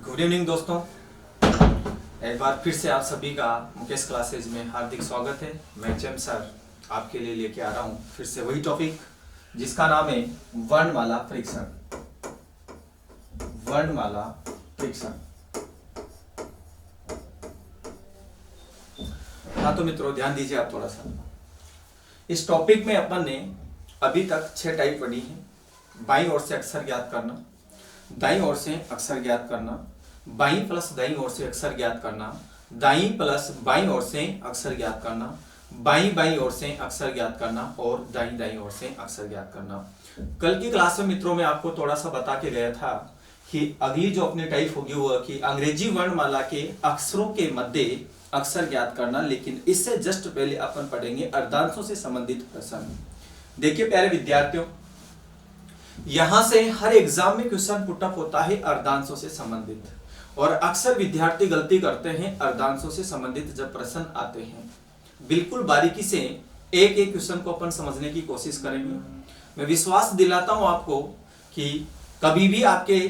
Good evening दोस्तों, एक बार फिर से आप सभी का मुकेश क्लासेज में हार्दिक स्वागत है। मैं चैम सर आपके लिए लेके आ रहा हूँ फिर से वही टॉपिक जिसका नाम है वर्णमाला परीक्षण। वर्णमाला परीक्षण। हाँ तो मित्रों ध्यान दीजिए आप थोड़ा सा। इस टॉपिक में अपन ने अभी तक 6 टाइप पढ़ी है। बाईं ओर से अक्षर ज्ञात करना, दाईं ओर से अक्षर ज्ञात करना, बाईं प्लस दाईं ओर से अक्षर ज्ञात करना, दाईं प्लस बाईं ओर से अक्षर ज्ञात करना, बाईं बाईं ओर से अक्षर ज्ञात करना और दाईं दाईं ओर से अक्षर ज्ञात करना। कल की क्लास में मित्रों में आपको थोड़ा सा बता के गया था कि अगली जो अपनी टाइप होगी वो कि अंग्रेजी वर्णमाला के अक्षरों के मध्य अक्षर ज्ञात करना। लेकिन इससे जस्ट पहले अपन पढ़ेंगे अर्धांशों से संबंधित प्रश्न। देखिए प्यारे विद्यार्थियों, यहां से हर एग्जाम में क्वेश्चन पुटअप होता है अर्धांशों से संबंधित, और अक्सर विद्यार्थी गलती करते हैं अर्धांशों से संबंधित जब प्रश्न आते हैं। बिल्कुल बारीकी से एक एक क्वेश्चन को अपन समझने की कोशिश करेंगे। मैं विश्वास दिलाता हूं आपको कि कभी भी आपके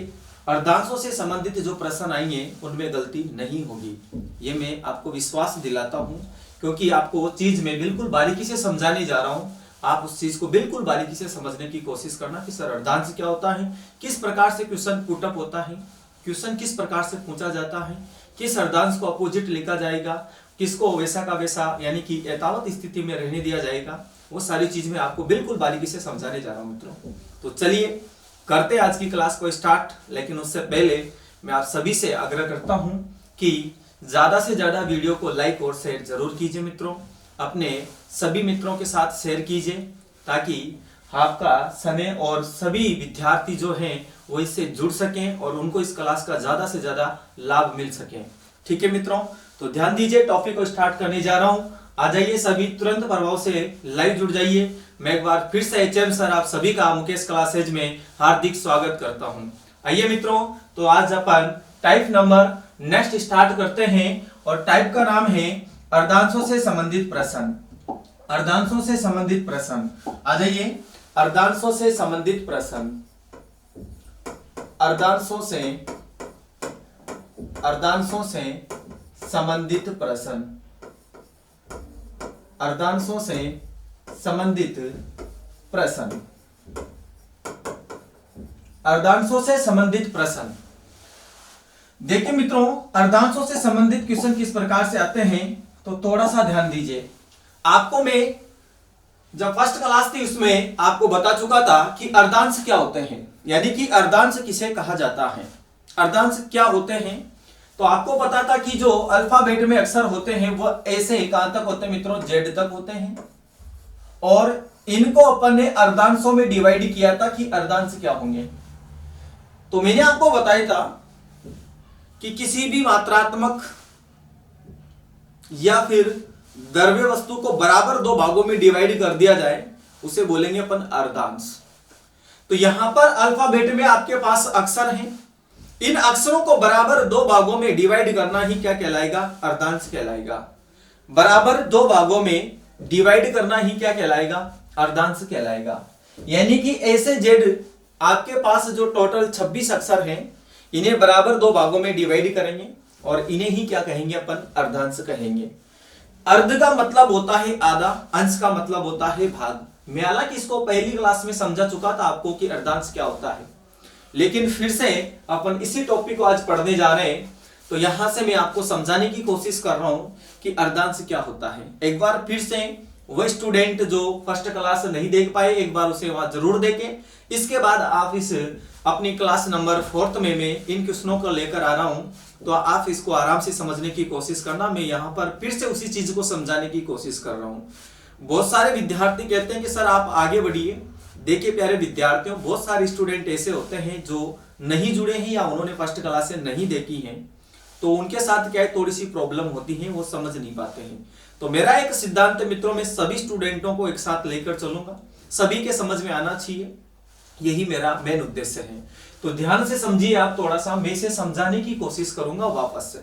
अर्धांशों से संबंधित जो प्रश्न आएंगे उनमें गलती नहीं होगी। ये मैं आपको विश्वास दिलाता हूं क्योंकि आपको वो चीज में बिल्कुल बारीकी से समझाने जा रहा हूं। आप उस चीज को बिल्कुल बारीकी से समझने की कोशिश करना कि सर अर्धांश क्या होता है, किस प्रकार से क्वेश्चन पुटअप होता है, क्वेश्चन किस प्रकार से पूछा जाता है, किस अर्धांश को अपोजिट लिखा जाएगा, किसको वैसा का वैसा यानी कि यथावत स्थिति में रहने दिया जाएगा। वो सारी चीज में आपको बिल्कुल बारीकी से समझाने जा रहा हूं मित्रों। तो चलिए करते आज की क्लास को स्टार्ट। लेकिन उससे पहले मैं आप सभी से आग्रह करता हूं कि ज्यादा से ज्यादा वीडियो को लाइक और शेयर जरूर कीजिए मित्रों। अपने सभी मित्रों के साथ शेयर कीजिए ताकि आपका समय और सभी विद्यार्थी जो हैं वो इससे जुड़ सकें और उनको इस क्लास का ज्यादा से ज्यादा लाभ मिल सके। ठीक है मित्रों, तो ध्यान दीजिए, टॉपिक को स्टार्ट करने जा रहा हूं। आ जाइए सभी, तुरंत प्रभाव से लाइव जुड़ जाइए। मैं एक बार फिर से एचएम सर आप सभी का मुकेश क्लासेज में हार्दिक स्वागत करता हूं। आइए मित्रों, तो आज अपन टाइप नंबर नेक्स्ट स्टार्ट करते हैं और टाइप का नाम है अर्धांशों से संबंधित प्रश्न। अर्धांशों से संबंधित प्रश्न। आ जाइए, अर्धांशों से संबंधित प्रश्न। अर्धांशों से संबंधित प्रश्न। अर्धांशों से संबंधित प्रश्न। अर्धांशों से संबंधित प्रश्न। देखिए मित्रों, अर्धांशों से संबंधित क्वेश्चन किस प्रकार से आते हैं तो थोड़ा सा ध्यान दीजिए। आपको मैं जब फर्स्ट क्लास थी उसमें आपको बता चुका था कि अर्धांश क्या होते हैं, यानी कि अर्धांश किसे कहा जाता है, अर्धांश क्या होते हैं। तो आपको पता था कि जो अल्फाबेट में अक्षर होते हैं वो ऐसे कहां तक होते हैं मित्रों, जेड तक होते हैं। और इनको अपन ने अर्धांशों में डिवाइड किया था कि अर्धांश क्या होंगे। तो मैंने आपको बताया था कि किसी भी मात्रात्मक या फिर द्रव्य वस्तु को बराबर 2 भागों में डिवाइड कर दिया जाए उसे बोलेंगे अपन अर्धांश। तो यहां पर अल्फाबेट में आपके पास अक्षर हैं, इन अक्षरों को बराबर 2 भागों में डिवाइड करना ही क्या कहलाएगा, अर्धांश कहलाएगा। बराबर 2 भागों में डिवाइड करना ही क्या कहलाएगा, अर्धांश कहलाएगा। यानी कि ऐसे जेड आपके पास जो टोटल 26 अक्षर हैं इन्हें बराबर 2 भागों में डिवाइड करेंगे और इन्हें ही क्या कहेंगे अपन, अर्धांश कहेंगे। अर्ध का मतलब होता है आधा, अंश का मतलब होता है भाग। मैं हालांकि इसको पहली क्लास में समझा चुका था आपको कि अर्धांश क्या होता है, लेकिन फिर से अपन इसी टॉपिक को आज पढ़ने जा रहे हैं। तो यहां से मैं आपको समझाने की कोशिश कर रहा हूं कि अर्धांश क्या होता है। एक बार फिर से वह स्टूडेंट जो फर्स्ट क्लास नहीं देख पाए एक बार उसे वहां जरूर देखें। इसके बाद आप इस अपनी क्लास नंबर 4 में मैं इन क्वेश्चनों को लेकर आ रहा हूं, तो आप इसको आराम से समझने की कोशिश करना। मैं यहाँ पर फिर से उसी चीज को समझाने की कोशिश कर रहा हूँ। बहुत सारे विद्यार्थी कहते हैं कि सर आप आगे बढ़िए। देखिए प्यारे विद्यार्थियों, बहुत सारे स्टूडेंट ऐसे होते हैं जो नहीं जुड़े हैं या उन्होंने फर्स्ट क्लास से नहीं देखी है, तो उनके साथ क्या है थोड़ी सी प्रॉब्लम होती है, वो समझ नहीं पाते हैं। तो मेरा एक सिद्धांत मित्रों, मैं सभी स्टूडेंटों को एक साथ लेकर चलूंगा, सभी के समझ में आना चाहिए, यही मेरा मेन उद्देश्य है। तो ध्यान से समझिए आप थोड़ा सा, मैं इसे समझाने की कोशिश करूंगा वापस से,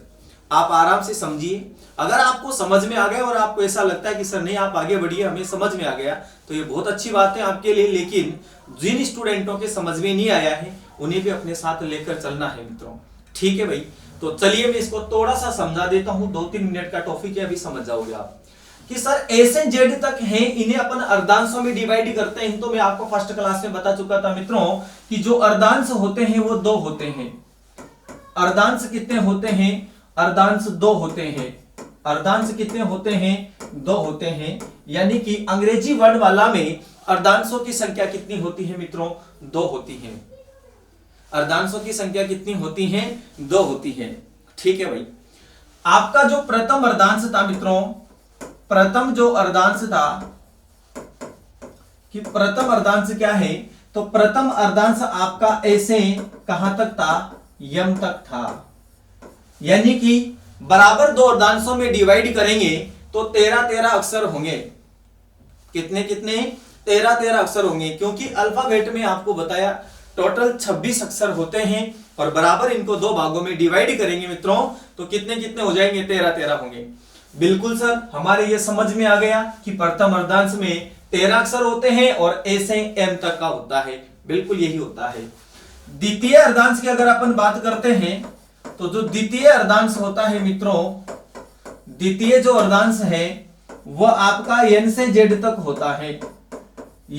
आप आराम से समझिए। अगर आपको समझ में आ गया और आपको ऐसा लगता है कि सर नहीं आप आगे बढ़िए हमें समझ में आ गया, तो ये बहुत अच्छी बात है आपके लिए। लेकिन जिन स्टूडेंटों के समझ में नहीं आया है उन्हें भी अपने साथ लेकर चलना है मित्रों। ठीक है भाई, तो चलिए मैं इसको थोड़ा सा समझा देता हूं, 2-3 मिनट का टॉपिक है, अभी समझ जाओगे आप कि सर ए से जेड तक हैं, इन्हें अपन अर्धांशों में डिवाइड करते हैं। तो मैं आपको फर्स्ट क्लास में बता चुका था मित्रों कि जो अर्धांश होते हैं वो 2 होते हैं। अर्धांश कितने होते हैं? अर्धांश 2 होते हैं। अर्धांश कितने होते हैं? 2 होते हैं। यानी कि अंग्रेजी वर्णमाला में अर्धांशों की संख्या कितनी होती है मित्रों? 2 होती है। अर्धांशों की संख्या कितनी होती है? 2 होती है। ठीक है भाई, आपका जो प्रथम अर्धांश था मित्रों, प्रथम जो अर्धांश था कि प्रथम अर्धांश क्या है, तो प्रथम अर्धांश आपका ऐसे कहां तक था? यम तक था। यानी कि बराबर 2 अर्धांशों में डिवाइड करेंगे तो 13 अक्षर होंगे। कितने कितने? 13 अक्षर होंगे, क्योंकि अल्फाबेट में आपको बताया टोटल 26 अक्षर होते हैं और बराबर इनको 2 भागों में डिवाइड करेंगे मित्रों तो कितने कितने हो जाएंगे? 13 होंगे। बिल्कुल सर, हमारे ये समझ में आ गया कि प्रथम अर्धांश में 13 अक्षर होते हैं और ए से एम तक का होता है। बिल्कुल यही होता है। द्वितीय अर्धांश की अगर अपन बात करते हैं तो जो द्वितीय अर्धांश होता है मित्रों, द्वितीय जो अर्धांश है वह आपका एन से जेड तक होता है।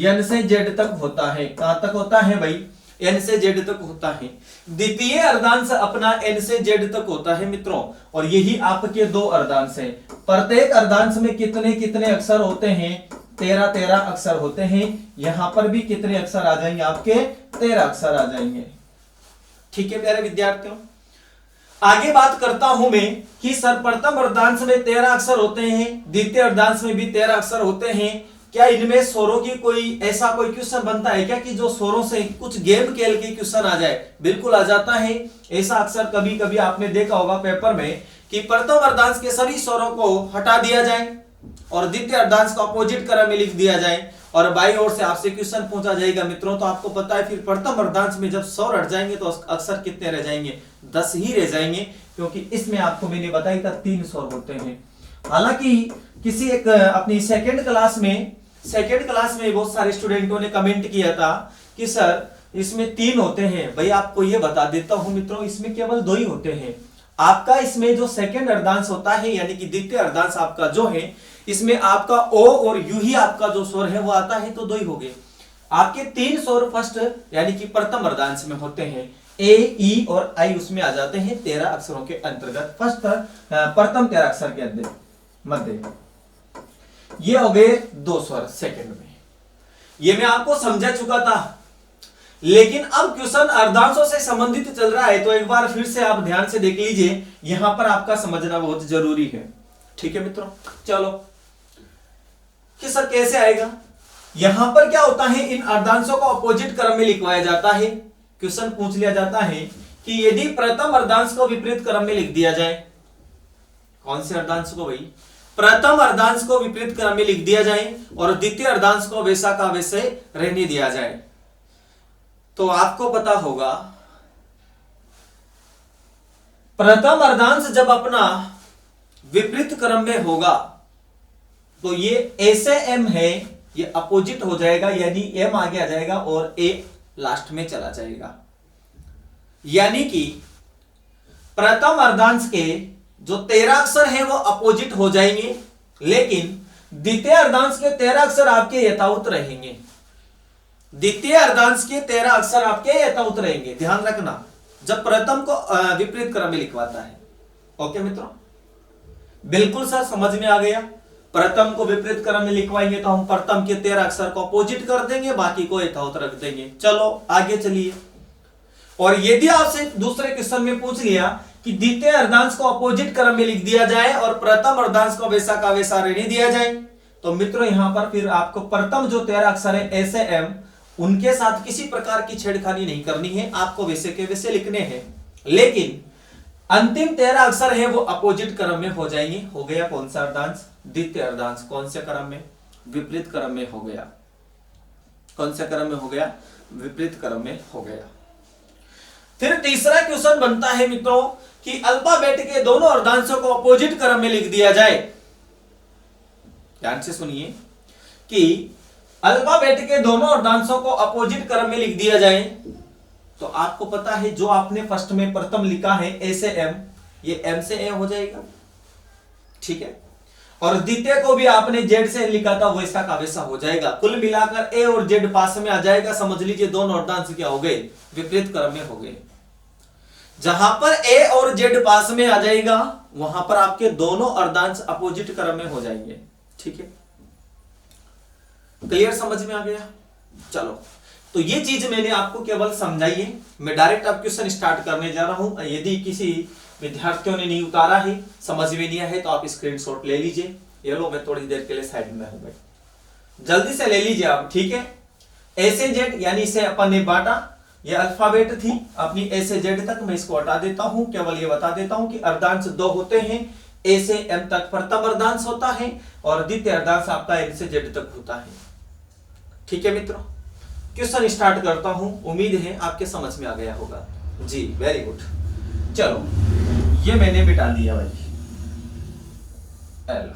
एन से जेड तक होता है। कहां तक होता है भाई? एन से जेड तक होता है। द्वितीय अर्धांश अपना एन से जेड तक होता है मित्रों, और यही आपके 2 अर्धांश हैं। प्रत्येक अर्धांश में कितने कितने अक्षर होते हैं? 13 अक्षर होते हैं। यहां पर भी कितने अक्षर आ जाएंगे आपके? 13 अक्षर आ जाएंगे। ठीक है प्यारे विद्यार्थियों, आगे बात करता हूं मैं कि सर प्रथम अर्धांश में 13 अक्षर होते हैं, द्वितीय अर्धांश में भी 13 अक्षर होते हैं। क्या इनमें स्वरों की कोई ऐसा कोई क्वेश्चन बनता है क्या कि जो स्वरों से कुछ गेम खेल के क्वेश्चन आ जाए? बिल्कुल आ जाता है। ऐसा अक्सर कभी कभी आपने देखा होगा पेपर में कि प्रथम अर्धांश के सभी स्वरों को हटा दिया जाए और द्वितीय अर्धांश को अपोजिट क्रम में लिख दिया जाए और बाईं ओर से आपसे क्वेश्चन पूछा जाएगा मित्रों। तो आपको पता है फिर प्रथम अर्धांश में जब स्वर हट जाएंगे तो अक्षर कितने रह जाएंगे? 10 ही रह जाएंगे, क्योंकि इसमें आपको मैंने बताया था 3 स्वर होते हैं। हालांकि किसी एक अपनी सेकेंड क्लास में बहुत सारे स्टूडेंटों ने कमेंट किया था कि सर इसमें 3 होते हैं। भाई आपको ये बता देता हूं मित्रों, इसमें केवल 2 ही होते हैं। आपका इसमें जो सेकंड अर्धांश होता है यानी कि द्वितीय अर्धांश आपका जो है, इसमें आपका ओ और यू ही आपका जो स्वर है वो आता है, तो 2 ही हो गए। आपके 3 स्वर फर्स्ट यानी कि प्रथम अर्धांश में होते हैं। ए, ई और आई उसमें आ जाते हैं 13 अक्षरों के अंतर्गत। फर्स्ट प्रथम 13 अक्षर के मध्य ये हो गए 2 स्वर सेकंड में। ये मैं आपको समझा चुका था, लेकिन अब क्वेश्चन अर्धांशों से संबंधित चल रहा है तो एक बार फिर से आप ध्यान से देख लीजिए, यहां पर आपका समझना बहुत जरूरी है। ठीक है मित्रों, चलो कि सर कैसे आएगा? यहां पर क्या होता है, इन अर्धांशों को अपोजिट क्रम में लिखवाया जाता है। क्वेश्चन पूछ लिया जाता है कि यदि प्रथम अर्धांश को विपरीत क्रम में लिख दिया जाए, कौन से अर्धांश को भाई? प्रथम अर्धांश को विपरीत क्रम में लिख दिया जाए और द्वितीय अर्धांश को वैसा का वैसे रहने दिया जाए, तो आपको पता होगा प्रथम अर्धांश जब अपना विपरीत क्रम में होगा तो ये ऐसे एम है, ये अपोजिट हो जाएगा, यानी एम आगे आ जाएगा और ए लास्ट में चला जाएगा। यानी कि प्रथम अर्धांश के जो 13 अक्षर हैं वो अपोजिट हो जाएंगे, लेकिन द्वितीय अर्धांश के 13 अक्षर आपके यथावत रहेंगे। द्वितीय अर्धांश के 13 अक्षर आपके यथावत रहेंगे, ध्यान रखना, जब प्रथम को विपरीत क्रम में लिखवाता है। ओके मित्रों, बिल्कुल सर समझ में आ गया। प्रथम को विपरीत क्रम में लिखवाएंगे तो हम प्रथम के 13 अक्षर को अपोजिट कर देंगे, बाकी को यथावत रख देंगे। चलो आगे चलिए। और यदि आपसे दूसरे क्वेश्चन में पूछ लिया कि द्वितीय अर्धांश को अपोजिट क्रम में लिख दिया जाए और प्रथम अर्धांश को वैसा का वैसा रहने दिया जाए, तो मित्रों यहां पर फिर आपको प्रथम जो 13 अक्षर है ऐसे एम, उनके साथ किसी प्रकार की छेड़खानी नहीं करनी है, आपको वैसे के वैसे लिखने हैं, लेकिन अंतिम 13 अक्षर है वो अपोजिट क्रम में हो जाएंगे। हो गया कौन सा अर्धांश? द्वितीय अर्धांश। कौन से क्रम में? विपरीत क्रम में हो गया। कौन से क्रम में हो गया? विपरीत क्रम में हो गया। फिर तीसरा क्वेश्चन बनता है मित्रों कि अल्फाबेट के दोनों अर्धांशों को अपोजिट क्रम में लिख दिया जाए। ध्यान से सुनिए कि अल्फाबेट के दोनों अर्धांशों को अपोजिट क्रम में लिख दिया जाए तो आपको पता है जो आपने फर्स्ट में प्रथम लिखा है ए से एम, ये एम से ए हो जाएगा, ठीक है। और द्वितीय को भी आपने जेड से लिखा था, वैसा का वैसा हो जाएगा। कुल मिलाकर ए और जेड पास में आ जाएगा। समझ लीजिए दोनों अर्धांश क्या हो गए, विपरीत क्रम में हो गए। जहां पर ए और जेड पास में आ जाएगा वहां पर आपके दोनों अर्धांश अपोजिट क्रम में हो जाएंगे, ठीक है। क्लियर, समझ में आ गया। चलो, तो ये चीज मैंने आपको केवल समझाई है। मैं डायरेक्ट अब क्वेश्चन स्टार्ट करने जा रहा हूं। यदि किसी विद्यार्थियों ने नहीं उतारा है, समझ में नहीं है, तो आप स्क्रीनशॉट ले लीजिए। ये लो, मैं थोड़ी देर के लिए साइड में हूं भाई, जल्दी से ले लीजिए आप, ठीक है। ए से जेड यानी इसे अपन ने बांटा, ये अल्फाबेट थी अपनी ए से जेड तक, मैं इसको हटा देता हूं। केवल ये बता देता हूं कि अर्धांश दो होते हैं। ए से एम तक प्रथम अर्धांश होता है और द्वितीय अर्धांश आपका एन से जेड तक होता है, ठीक है मित्रों। क्वेश्चन स्टार्ट करता हूं, उम्मीद है आपके समझ में आ गया होगा। जी वेरी गुड। चलो, ये मैंने बिठा दिया भाई, एल,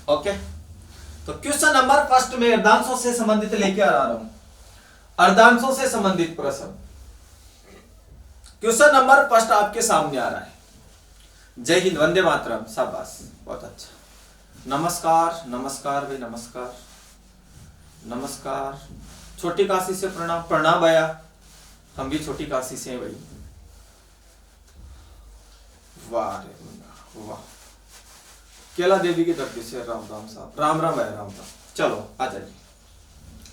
ओके। तो क्वेश्चन नंबर फर्स्ट में अर्धांशों से संबंधित लेके आ रहा हूं, अर्धांशों से संबंधित प्रश्न। क्वेश्चन नंबर फर्स्ट आपके सामने आ रहा है। जय हिंद, वंदे मातरम, शाबाश, बहुत अच्छा। नमस्कार, नमस्कार भाई, नमस्कार, नमस्कार। छोटी काशी से प्रणाम, प्रणाम भैया, हम भी छोटी काशी से हैं भाई। वाह रे वाह, केला देवी की धरती से राम राम साहब, राम राम है, राम राम। चलो आ जाइए,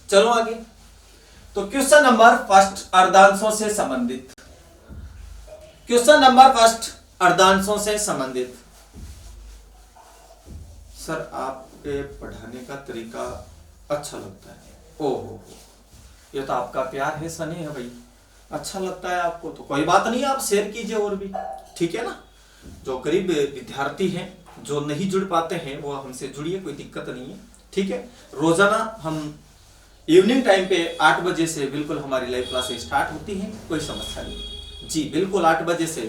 चलो आगे। तो क्वेश्चन नंबर फर्स्ट अर्धांशों से संबंधित, क्वेश्चन नंबर फर्स्ट अर्धांशों से संबंधित। सर आपके पढ़ाने का तरीका अच्छा लगता है। ओहो, ये तो आपका प्यार है, सने है भाई, अच्छा लगता है आपको तो कोई बात नहीं, आप शेयर कीजिए और भी, ठीक है ना। जो गरीब विद्यार्थी हैं, जो नहीं जुड़ पाते हैं, वो हमसे जुड़िए, कोई दिक्कत नहीं है, ठीक है। रोजाना हम इवनिंग टाइम पे 8 बजे से बिल्कुल हमारी लाइव क्लासेस स्टार्ट होती हैं, कोई समस्या नहीं जी, बिल्कुल 8 बजे से,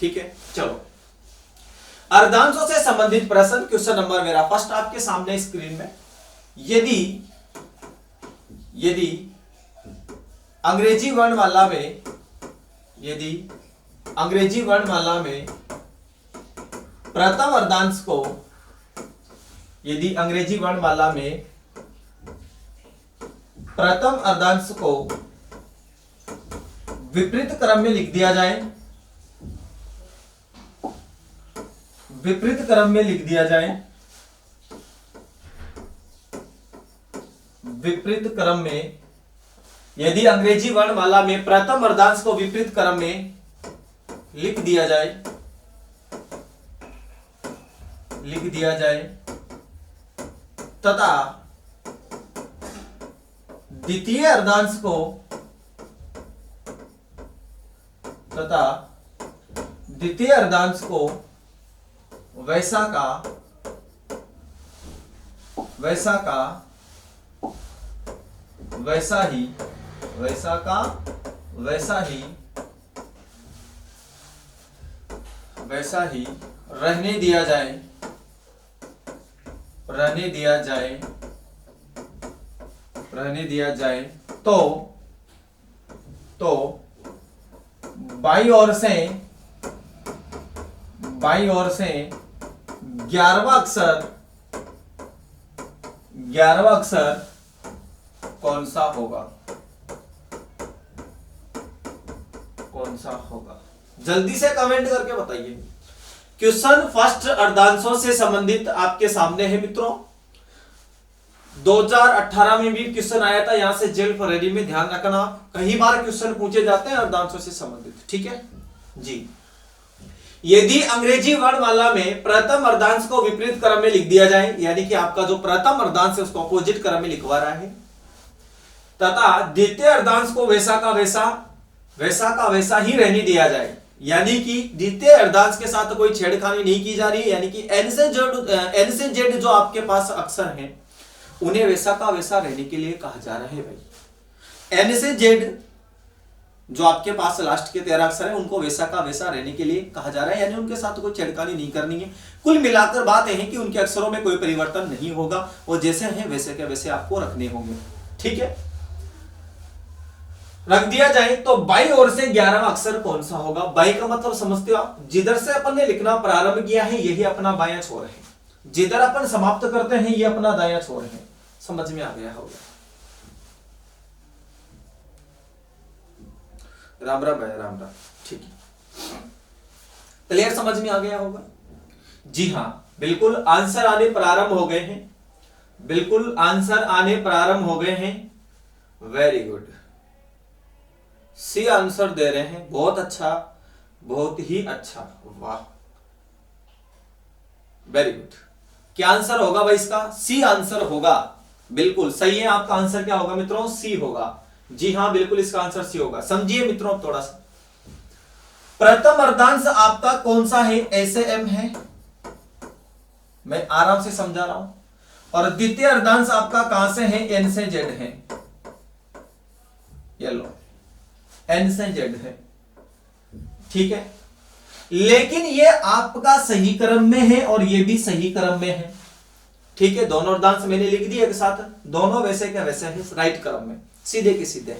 ठीक है। चलो, अर्धांशों से संबंधित प्रश्न, क्वेश्चन नंबर मेरा फर्स्ट आपके सामने स्क्रीन में। यदि अंग्रेजी वर्णमाला में, यदि अंग्रेजी वर्णमाला में प्रथम अर्धांश को, यदि अंग्रेजी वर्णमाला में प्रथम अर्धांश को विपरीत क्रम में लिख दिया जाए, विपरीत क्रम में लिख दिया जाए, विपरीत क्रम में, यदि अंग्रेजी वर्णमाला में प्रथम अर्धांश को विपरीत क्रम में लिख दिया जाए, लिख दिया जाए तथा द्वितीय अर्धांश को, तथा द्वितीय अर्धांश को वैसा का वैसा ही, वैसा का वैसा ही, वैसा ही रहने दिया जाए, रहने दिया जाए, रहने दिया जाए तो बाईं ओर से 11वां अक्षर कौन सा होगा, कौन सा होगा? जल्दी से कमेंट करके बताइए। क्वेश्चन फर्स्ट अर्धांशों से संबंधित आपके सामने है मित्रों। 2018 में भी क्वेश्चन आया था, यहां से जेल फरवरी में ध्यान रखना, कई बार क्वेश्चन पूछे जाते हैं अर्धांशों से संबंधित, ठीक है जी। यदि अंग्रेजी वर्णमाला में प्रथम अर्धांश को विपरीत क्रम में लिख दिया जाए, यानी कि आपका जो प्रथम अर्धांश है उसको अपोजिट क्रम में लिखवा रहा है, तथा द्वितीय अर्धांश को वैसा का वैसा ही रहने दिया जाए, यानी कि द्वितीय अर्धांश के साथ कोई छेड़खानी नहीं की जा रही है, यानी कि एन से जेड जो आपके पास अक्षर हैं उन्हें वैसा का वैसा रहने के लिए कहा जा रहा है भाई। एन से जेड जो आपके पास लास्ट के 13 अक्षर है उनको वैसा का वैसा रहने के लिए कहा जा रहा है, यानी उनके साथ कोई छेड़खानी नहीं करनी है। कुल मिलाकर बात यह है कि उनके अक्षरों में कोई परिवर्तन नहीं होगा, वो जैसे हैं वैसे के वैसे आपको रखने होंगे, ठीक है। रख दिया जाए तो बाई ओर से 11वां अक्षर कौन सा होगा। बाई का मतलब समझते हो आप, जिधर से अपन ने लिखना प्रारंभ किया है यही अपना बायां छोर है, जिधर अपन समाप्त करते हैं ये अपना दायां छोर है। समझ में आ गया होगा। राम राम भाई, राम राम। ठीक है, क्लियर, समझ में आ गया होगा। जी हाँ, बिल्कुल आंसर आने प्रारंभ हो गए हैं, बिल्कुल आंसर आने प्रारंभ हो गए हैं। वेरी गुड, सी आंसर दे रहे हैं, बहुत अच्छा, बहुत ही अच्छा, वाह, वेरी गुड। क्या आंसर होगा भाई इसका? सी आंसर होगा, बिल्कुल सही है। आपका आंसर क्या होगा मित्रों? सी होगा। जी हाँ, बिल्कुल इसका आंसर सी होगा। समझिए मित्रों थोड़ा सा, प्रथम अर्धांश आपका कौन सा है? ऐसे एम है, मैं आराम से समझा रहा हूं। और द्वितीय अर्धांश आपका कहां से है? एन से जेड है, ये लो, एन से जेड है, ठीक है। लेकिन ये आपका सही क्रम में है और ये भी सही क्रम में है, ठीक है। दोनों अर्धांश मैंने लिख दिए एक साथ, दोनों वैसे क्या वैसे है, राइट क्रम में, सीधे के सीधे।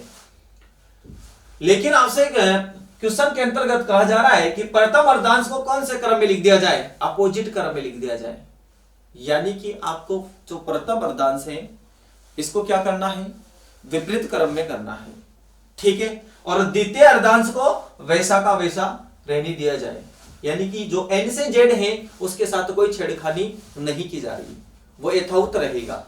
लेकिन आपसे क्वेश्चन के अंतर्गत कहा जा रहा है कि प्रथम अर्धांश को कौन से क्रम में लिख दिया जाए? अपोजिट क्रम में लिख दिया जाए। यानी कि आपको जो प्रथम अर्धांश है इसको क्या करना है? विपरीत क्रम में करना है, ठीक है। और द्वितीय अर्धांश को वैसा का वैसा रहने दिया जाए, यानी कि जो एन से जेड है उसके साथ कोई छेड़खानी नहीं की जा रही, वो यथावत रहेगा।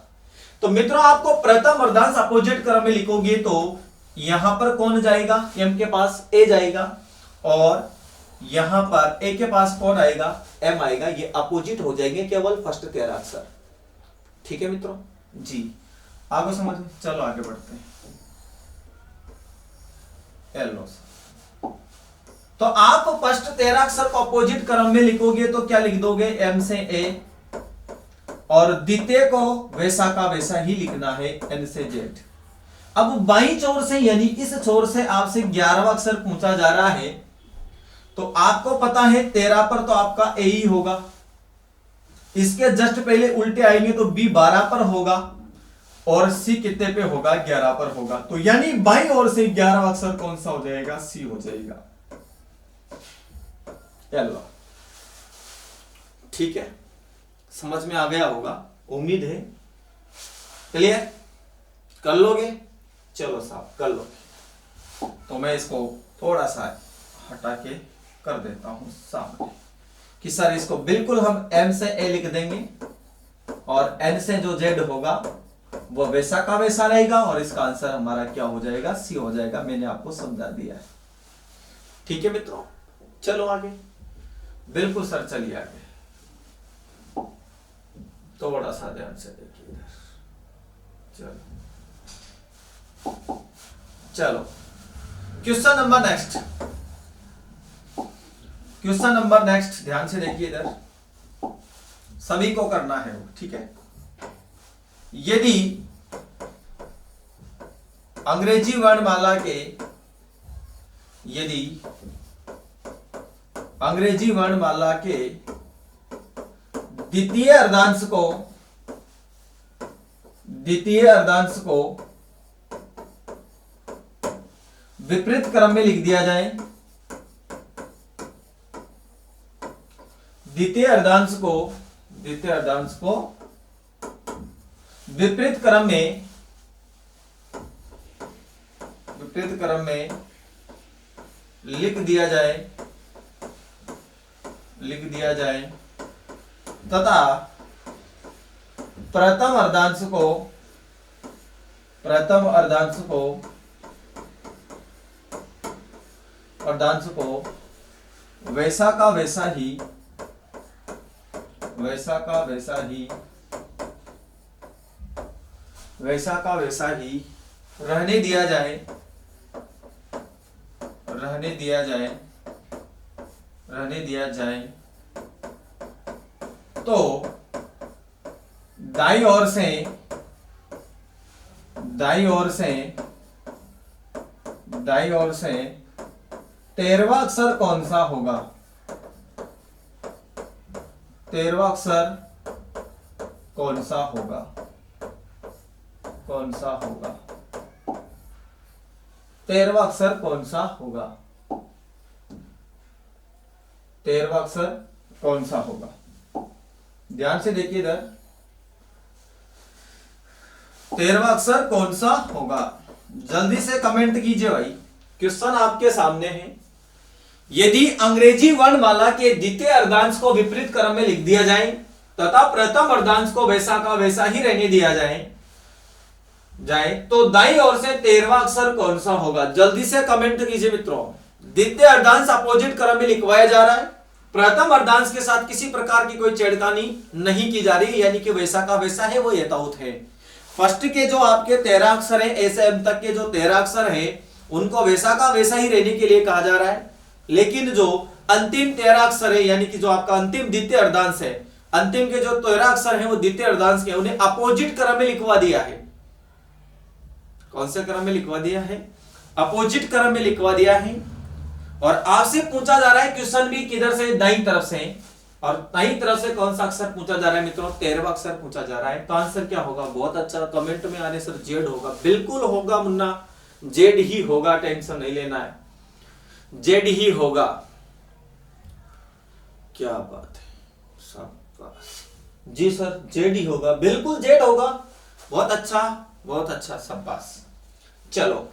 तो मित्रों आपको प्रथम अर्धांश अपोजिट क्रम में लिखोगे तो यहां पर कौन जाएगा? एम के पास ए जाएगा, और यहां पर ए के पास कौन आएगा? एम आएगा। ये अपोजिट हो जाएंगे केवल फर्स्ट 13 अक्षर, ठीक है मित्रों जी। आगे समझ में, चलो आगे बढ़ते हैं। एलो, तो आप फर्स्ट 13 अक्षर को अपोजिट क्रम में लिखोगे तो क्या लिख दोगे? एम से ए, और द्वितीय को वैसा का वैसा ही लिखना है, एन से जेड। अब बाईं छोर से यानी इस छोर से आपसे 11वां अक्षर पूछा जा रहा है, तो आपको पता है 13 पर तो आपका ए ही होगा, इसके जस्ट पहले उल्टे आएंगे तो बी 12 पर होगा, और सी कितने पे होगा? 11 पर होगा। तो यानी बाईं ओर से 11वां अक्षर कौन सा हो जाएगा? सी हो जाएगा। चलो ठीक है, समझ में आ गया होगा, उम्मीद है। क्लियर कर लोगे? चलो साहब कर लो। तो मैं इसको थोड़ा सा हटा के कर देता हूं सामने, कि सर इसको बिल्कुल हम एम से ए लिख देंगे और एन से जो जेड होगा वो वैसा का वैसा रहेगा, और इसका आंसर हमारा क्या हो जाएगा? सी हो जाएगा। मैंने आपको समझा दिया है, ठीक है मित्रों। चलो आगे, बिल्कुल सर, चलिए आगे, थोड़ा सा ध्यान से देखिए इधर। चलो question number next, question number next, ध्यान से देखिए इधर, सभी को करना है वो, ठीक है। यदि अंग्रेजी वर्णमाला के, यदि अंग्रेजी वर्णमाला के द्वितीय अर्धांश को विपरीत क्रम में लिख दिया जाए, द्वितीय अर्धांश को विपरीत क्रम में लिख दिया जाए तथा प्रथम अर्धांश को वैसा का वैसा ही रहने दिया जाए तो दाईं ओर से 13वां अक्षर कौन सा होगा? 13वां अक्षर कौन सा होगा? 13वां अक्षर कौन सा होगा? 13वां अक्षर कौन सा होगा? ध्यान से देखिए इधर, 13वां अक्षर कौन सा होगा? जल्दी से कमेंट कीजिए भाई। क्वेश्चन आपके सामने है। यदि अंग्रेजी वर्णमाला के द्वितीय अर्धांश को विपरीत क्रम में लिख दिया जाए तथा प्रथम अर्धांश को वैसा का वैसा ही रहने दिया जाए तो दाईं ओर से 13वां अक्षर कौन सा होगा? जल्दी से कमेंट कीजिए मित्रों। द्वितीय अर्धांश अपोजिट क्रम में लिखवाया जा रहा है, प्रथम अर्धांश के साथ किसी प्रकार की कोई छेड़खानी नहीं की जा रही, यानी कि वैसा का वैसा है, वो यथावत है। फर्स्ट के जो आपके 13 अक्षर है, ऐसे एम तक के जो 13 अक्षर है उनको वैसा का वैसा ही रहने के लिए कहा जा रहा है, लेकिन जो अंतिम 13 अक्षर है, यानी कि जो आपका अंतिम द्वितीय अर्धांश है, अंतिम के जो 13 अक्षर है वो द्वितीय अर्धांश के, उन्हें अपोजिट क्रम में लिखवा दिया है। कौन से क्रम में लिखवा दिया है? अपोजिट क्रम में लिखवा दिया है। और आपसे पूछा जा रहा है क्वेश्चन भी किधर से? दाईं तरफ से। और दाईं तरफ से कौन सा अक्षर पूछा जा रहा है मित्रों? 13वां अक्षर पूछा जा रहा है। तो आंसर क्या होगा? बहुत अच्छा, कमेंट में आने सर जेड होगा। बिल्कुल होगा मुन्ना, जेड ही होगा, टेंशन नहीं लेना है, जेड ही होगा। क्या बात है, शाबाश जी सर, जेड ही होगा, बिल्कुल जेड होगा। बहुत अच्छा, बहुत अच्छा, शाबाश। चलो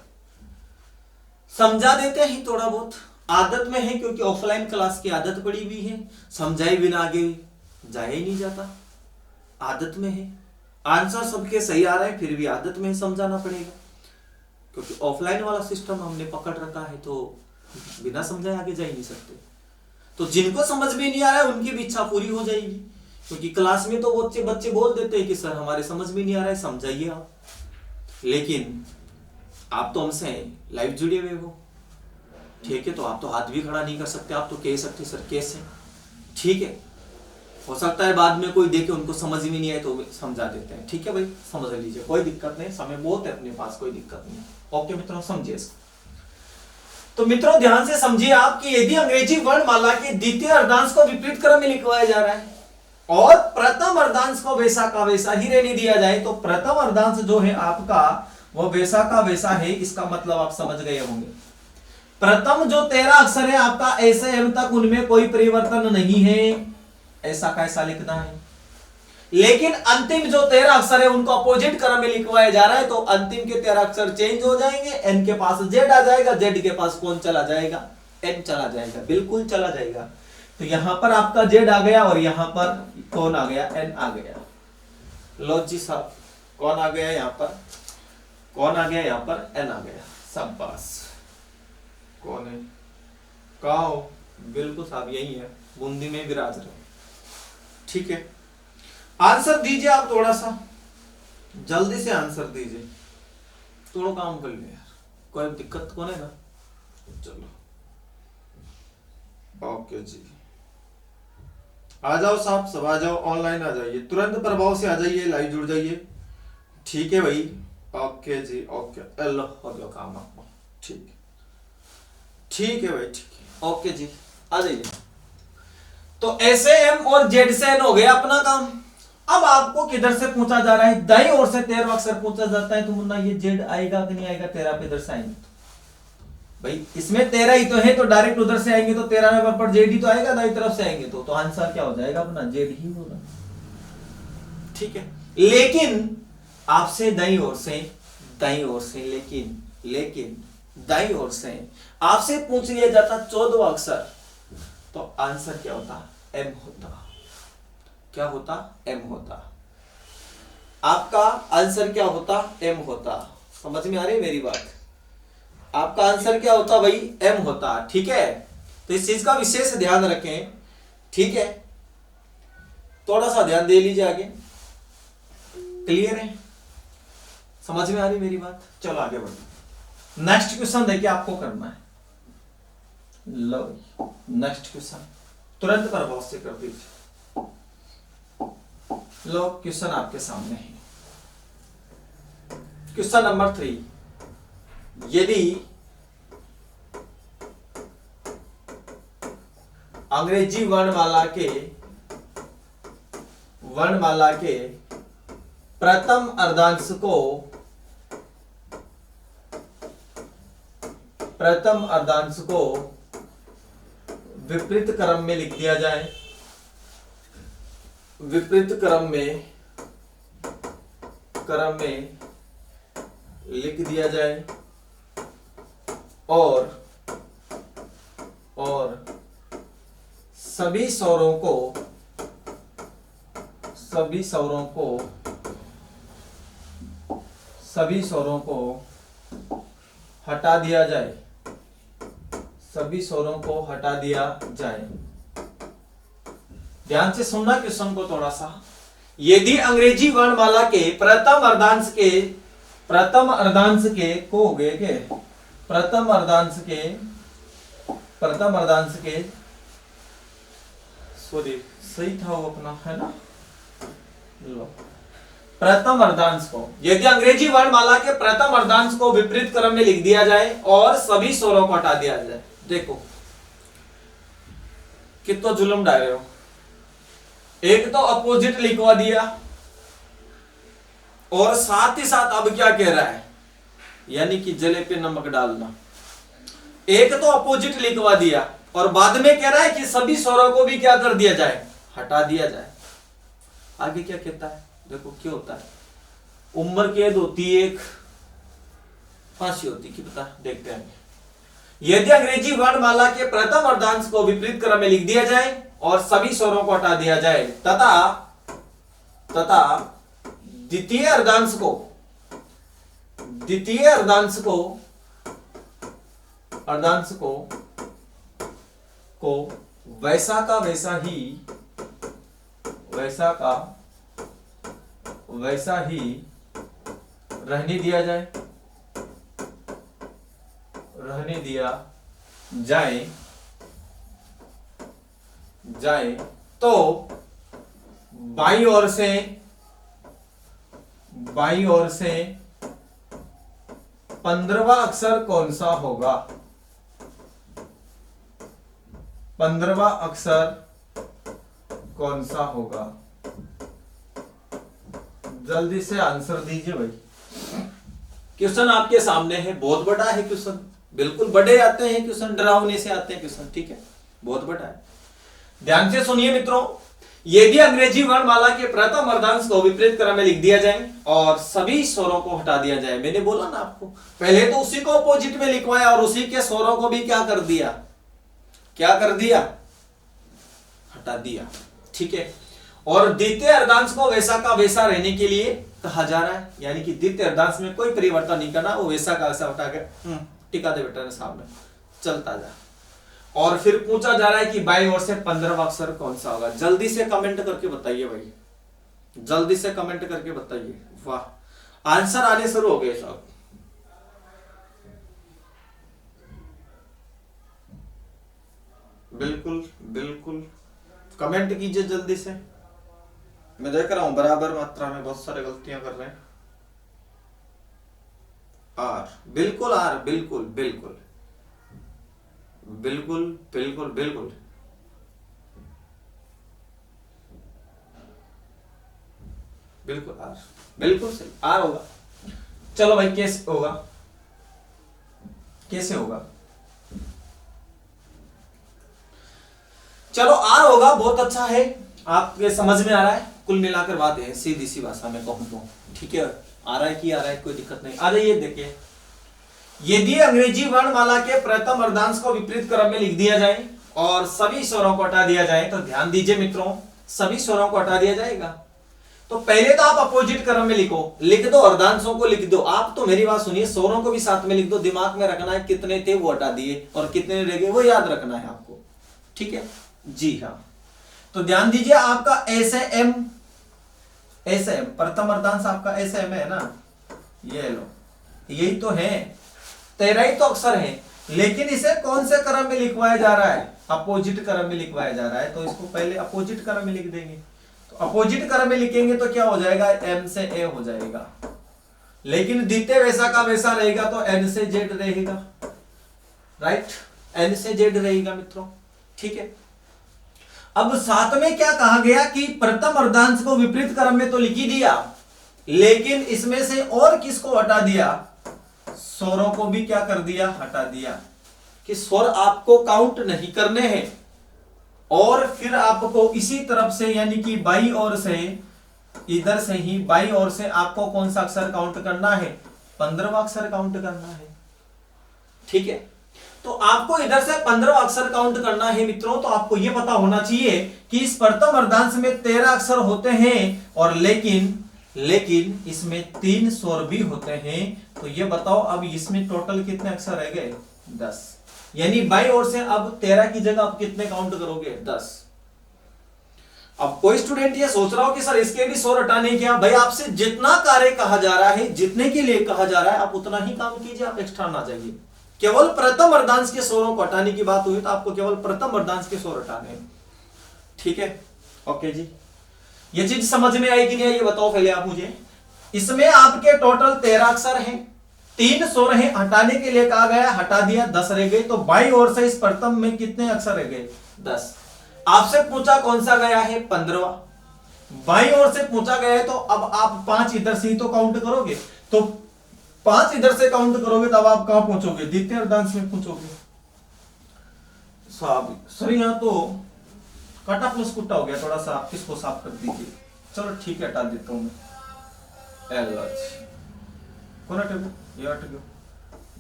समझा देते हैं, थोड़ा बहुत आदत में है, क्योंकि ऑफलाइन क्लास की आदत पड़ी हुई है, समझाए बिना आगे जाया ही नहीं जाता, आदत में है। आंसर सबके सही आ रहा है, फिर भी आदत में समझाना पड़ेगा, क्योंकि ऑफलाइन वाला सिस्टम हमने पकड़ रखा है, तो बिना समझाए आगे जा ही नहीं सकते। तो जिनको समझ में नहीं आ रहा है उनकी भी इच्छा पूरी हो जाएगी, क्योंकि क्लास में तो बच्चे बोल देते हैं कि सर हमारे समझ में नहीं आ रहा है, समझाइए आप। लेकिन आप तो हमसे लाइव जुड़े हुए हो, ठीक है, तो आप तो हाथ भी खड़ा नहीं कर सकते, आप तो कह सकते सर कैसे, ठीक है। हो सकता है बाद में कोई देखे उनको समझ में नहीं आए तो समझा देते हैं, ठीक है भाई, समझ लीजिए, कोई दिक्कत नहीं, समय बहुत है अपने पास, कोई दिक्कत नहीं। ओके मित्रों, समझिए इसको। तो मित्रों ध्यान से समझिए आप कि यदि अंग्रेजी वर्णमाला के द्वितीय अर्धांश को विपरीत क्रम में लिखवाया जा रहा है और प्रथम अर्धांश को वैसा का वैसा ही रहने दिया जाए, तो प्रथम अर्धांश जो है आपका वो वैसा का वैसा है, इसका मतलब आप समझ गए होंगे। प्रथम जो 13 अक्षर है आपका ऐसे एम तक, उनमें कोई परिवर्तन नहीं है, ऐसा कैसा लिखना है। लेकिन अंतिम जो 13 अक्षर है उनको अपोजिट क्रम में लिखवाया जा रहा है, तो अंतिम के 13 अक्षर चेंज हो जाएंगे, एन के पास जेड आ जाएगा, जेड के पास कौन चला जाएगा? एन चला जाएगा, बिल्कुल चला जाएगा। तो यहां पर आपका जेड आ गया और यहां पर कौन आ गया? एन आ गया। लो जी साहब, कौन आ गया यहाँ पर? कौन आ गया यहाँ पर? एन आ गया। शाबाश। कौन है? कहा हो? बिल्कुल साहब यही है, बूंदी में विराज रहे, ठीक है। आंसर दीजिए आप, थोड़ा सा जल्दी से आंसर दीजिए, थोड़ा काम कर लिया यार, कोई दिक्कत कौन है ना? चलो ओके जी, आ जाओ साहब, सब आ जाओ, ऑनलाइन आ जाइए, तुरंत प्रभाव से आ जाइए, लाइव जुड़ जाइए, ठीक है भाई। ओके जी, ओके, अल्लाह हो गया काम आपको, ठीक है, ठीक है भाई, ठीक है, ओके जी, आ जाइए। तो ऐसे एम और जेड से एन हो गया अपना काम। अब आपको किधर से पूछा जा रहा है? दाईं ओर से 13वां अक्षर पूछा जाता है, तो मुन्ना ये जेड आएगा कि नहीं आएगा? 13 पे इधर से आएंगे भाई, इसमें 13 ही तो है, तो डायरेक्ट उधर से आएंगे तो 13 नंबर पर जेड ही तो आएगा, दाईं तरफ से आएंगे तो आंसर क्या हो जाएगा अपना? जेड ही होगा, ठीक है। लेकिन आपसे दाईं ओर से लेकिन दाईं ओर से आपसे पूछ लिया जाता 14वां अक्षर, तो आंसर क्या होता? एम होता। क्या होता? एम होता। आपका आंसर क्या होता? एम होता। समझ में आ रही है मेरी बात? आपका आंसर क्या होता भाई? एम होता, ठीक है। तो इस चीज का विशेष ध्यान रखें, ठीक है, थोड़ा सा ध्यान दे लीजिए आगे। क्लियर है? समझ में आ रही मेरी बात? चलो आगे बढ़ो। नेक्स्ट क्वेश्चन देखिए आपको करना है। लो नेक्स्ट क्वेश्चन तुरंत प्रभाव से कर दीजिए। लो क्वेश्चन आपके सामने है, क्वेश्चन नंबर 3। यदि अंग्रेजी वर्णमाला के प्रथम अर्धांश को प्रथम अर्धांश को विपरीत क्रम में लिख दिया जाए, विपरीत क्रम में लिख दिया जाए और सभी स्वरों को हटा दिया जाए, सभी स्वरों को हटा दिया जाए। ध्यान से सुनना क्वेश्चन को थोड़ा सा। यदि अंग्रेजी वर्णमाला के प्रथम अर्धांश के सॉरी सही था वो अपना, है ना, लो प्रथम अर्धांश को, यदि अंग्रेजी वर्णमाला के प्रथम अर्धांश को विपरीत क्रम में लिख दिया जाए और सभी स्वरों को हटा दिया जाए। देखो कितना जुल्म डाल रहे हो। एक तो अपोजिट लिखवा दिया और साथ ही साथ अब क्या कह रहा है, यानी कि जले पे नमक डालना। एक तो अपोजिट लिखवा दिया और बाद में कह रहा है कि सभी स्वरों को भी क्या कर दिया जाए, हटा दिया जाए। आगे क्या कहता है, देखो क्या होता है। उम्र कैद होती एक, फांसी होती की पता, देखते हैं। यदि अंग्रेजी वर्णमाला के प्रथम अर्धांश को विपरीत क्रम में लिख दिया जाए और सभी स्वरों को हटा दिया जाए तथा द्वितीय अर्धांश को वैसा का वैसा ही रहने दिया जाए तो बाईं ओर से 15वां अक्षर कौन सा होगा, 15वां अक्षर कौन सा होगा। जल्दी से आंसर दीजिए भाई। क्वेश्चन आपके सामने है, बहुत बड़ा है क्वेश्चन, बिल्कुल बड़े आते हैं क्वेश्चन, डरावने से आते हैं क्वेश्चन, ठीक है, बहुत बड़ा है। ध्यान से सुनिए मित्रों। यदि अंग्रेजी वर्णमाला के प्रथम अर्धांश को विपरीत क्रम में लिख दिया जाए और सभी स्वरों को हटा दिया जाए, मैंने बोला ना आपको, पहले तो उसी को अपोजिट में लिखवाया और उसी के स्वरों को भी क्या कर दिया, हटा दिया, ठीक है। और द्वितीय अर्धांश को वैसा का वैसा रहने के लिए कहा जा रहा है, यानी कि द्वितीय अर्धांश में कोई परिवर्तन नहीं करना, वो वैसा का वैसा हटा के टिका दे बेटा सामने, चलता जा। और फिर पूछा जा रहा है कि बाईं ओर से 15वां अक्षर कौन सा होगा। जल्दी से कमेंट करके बताइए भाई, जल्दी से कमेंट करके बताइए। वाह, आंसर आने शुरू हो गए सब। बिल्कुल बिल्कुल कमेंट कीजिए जल्दी से। मैं देख रहा हूं बराबर मात्रा में बहुत सारे गलतियां कर रहे हैं। आर, बिल्कुल आर, बिल्कुल बिल्कुल बिल्कुल बिल्कुल बिल्कुल बिल्कुल आर, बिल्कुल सही, आर होगा। चलो भाई, कैसे होगा, कैसे होगा, चलो आर होगा, बहुत अच्छा है, आपके समझ में आ रहा है। कुल मिलाकर बात है, सीधी सी भाषा में कहूं तो, ठीक है, आ रहा है कि आ रहा है, कोई दिक्कत नहीं। आ जाइए, देखिए, यदि अंग्रेजी वर्णमाला के प्रथम अर्धांश को विपरीत क्रम में लिख दिया जाए और सभी स्वरों को हटा दिया जाए, तो ध्यान दीजिए मित्रों, सभी स्वरों को हटा दिया जाएगा। तो पहले तो आप अपोजिट क्रम में लिख दो, अर्धांशों को लिख दो। आप तो मेरी बात सुनिए, स्वरों को भी साथ में लिख दो, दिमाग में रखना है कितने थे वो हटा दिए और कितने रह गए वो याद रखना है आपको, ठीक है जी हाँ। तो ध्यान दीजिए, आपका एम प्रथम अर्धांश आपका एम है ना, ये लो, यही तो है, 13 ही तो अक्षर है, लेकिन इसे कौन से क्रम में लिखवाया जा रहा है, अपोजिट क्रम में लिखवाया जा रहा है। तो इसको पहले अपोजिट क्रम में लिख देंगे। तो अपोजिट क्रम में लिखेंगे तो क्या हो जाएगा, एम से ए हो जाएगा, लेकिन द्वितीय वैसा का वैसा रहेगा तो एन से जेड रहेगा, राइट, एन से जेड रहेगा मित्रों, ठीक है। अब साथ में क्या कहा गया कि प्रथम अर्धांश को विपरीत क्रम में तो लिख ही दिया, लेकिन इसमें से और किसको हटा दिया, स्वरों को भी क्या कर दिया, हटा दिया। कि स्वर आपको काउंट नहीं करने हैं और फिर आपको इसी तरफ से यानी कि बाई ओर से, इधर से ही बाई ओर से आपको कौन सा अक्षर काउंट करना है, 15वां अक्षर काउंट करना है। ठीक है, तो आपको इधर से 15वां अक्षर काउंट करना है मित्रों। तो आपको यह पता होना चाहिए कि इस प्रथम अर्धांश में 13 अक्षर होते हैं और लेकिन इसमें 3 स्वर भी होते हैं। तो ये बताओ अब इसमें टोटल कितने अक्षर रह गए, 10। यानी बाई ओर से अब 13 की जगह आप कितने काउंट करोगे, 10। अब कोई स्टूडेंट ये सोच रहा हो कि सर इसके भी स्वर हटाने क्या, भाई आपसे जितना कार्य कहा जा रहा है, जितने के लिए कहा जा रहा है, आप उतना ही काम कीजिए, आप एक्स्ट्रा ना जाइए। केवल प्रथम अर्धांश के स्वरों को हटाने की बात हुई तो आपको केवल प्रथम अर्धांश के स्वर हटाने हैं। ठीक है, ओके जी, ये चीज समझ में आई कि नहीं, ये बताओ पहले आप मुझे। इसमें आपके टोटल 13 अक्षर हैं, 3 स्वर हैं, हटाने के लिए कहा गया, हटा दिया, 10 रह गए। तो बाई ओर से इस प्रथम में कितने अक्षर रह गए, 10। आपसे पूछा कौन सा गया है, 15वां। बाई ओर से पूछा गया है तो अब आप 5 इधर से ही तो काउंट करोगे, तो 5 इधर से काउंट करोगे तब आप कहां पहुंचोगे, द्वितीय अर्धांश में पहुंचोगे। सर यहां तो काटा प्लस कुट्टा हो गया, थोड़ा सा इसको साफ कर दीजिए। चलो ठीक है, हटा देता हूं मैं। एल कौन हटेगा, ये हट गया,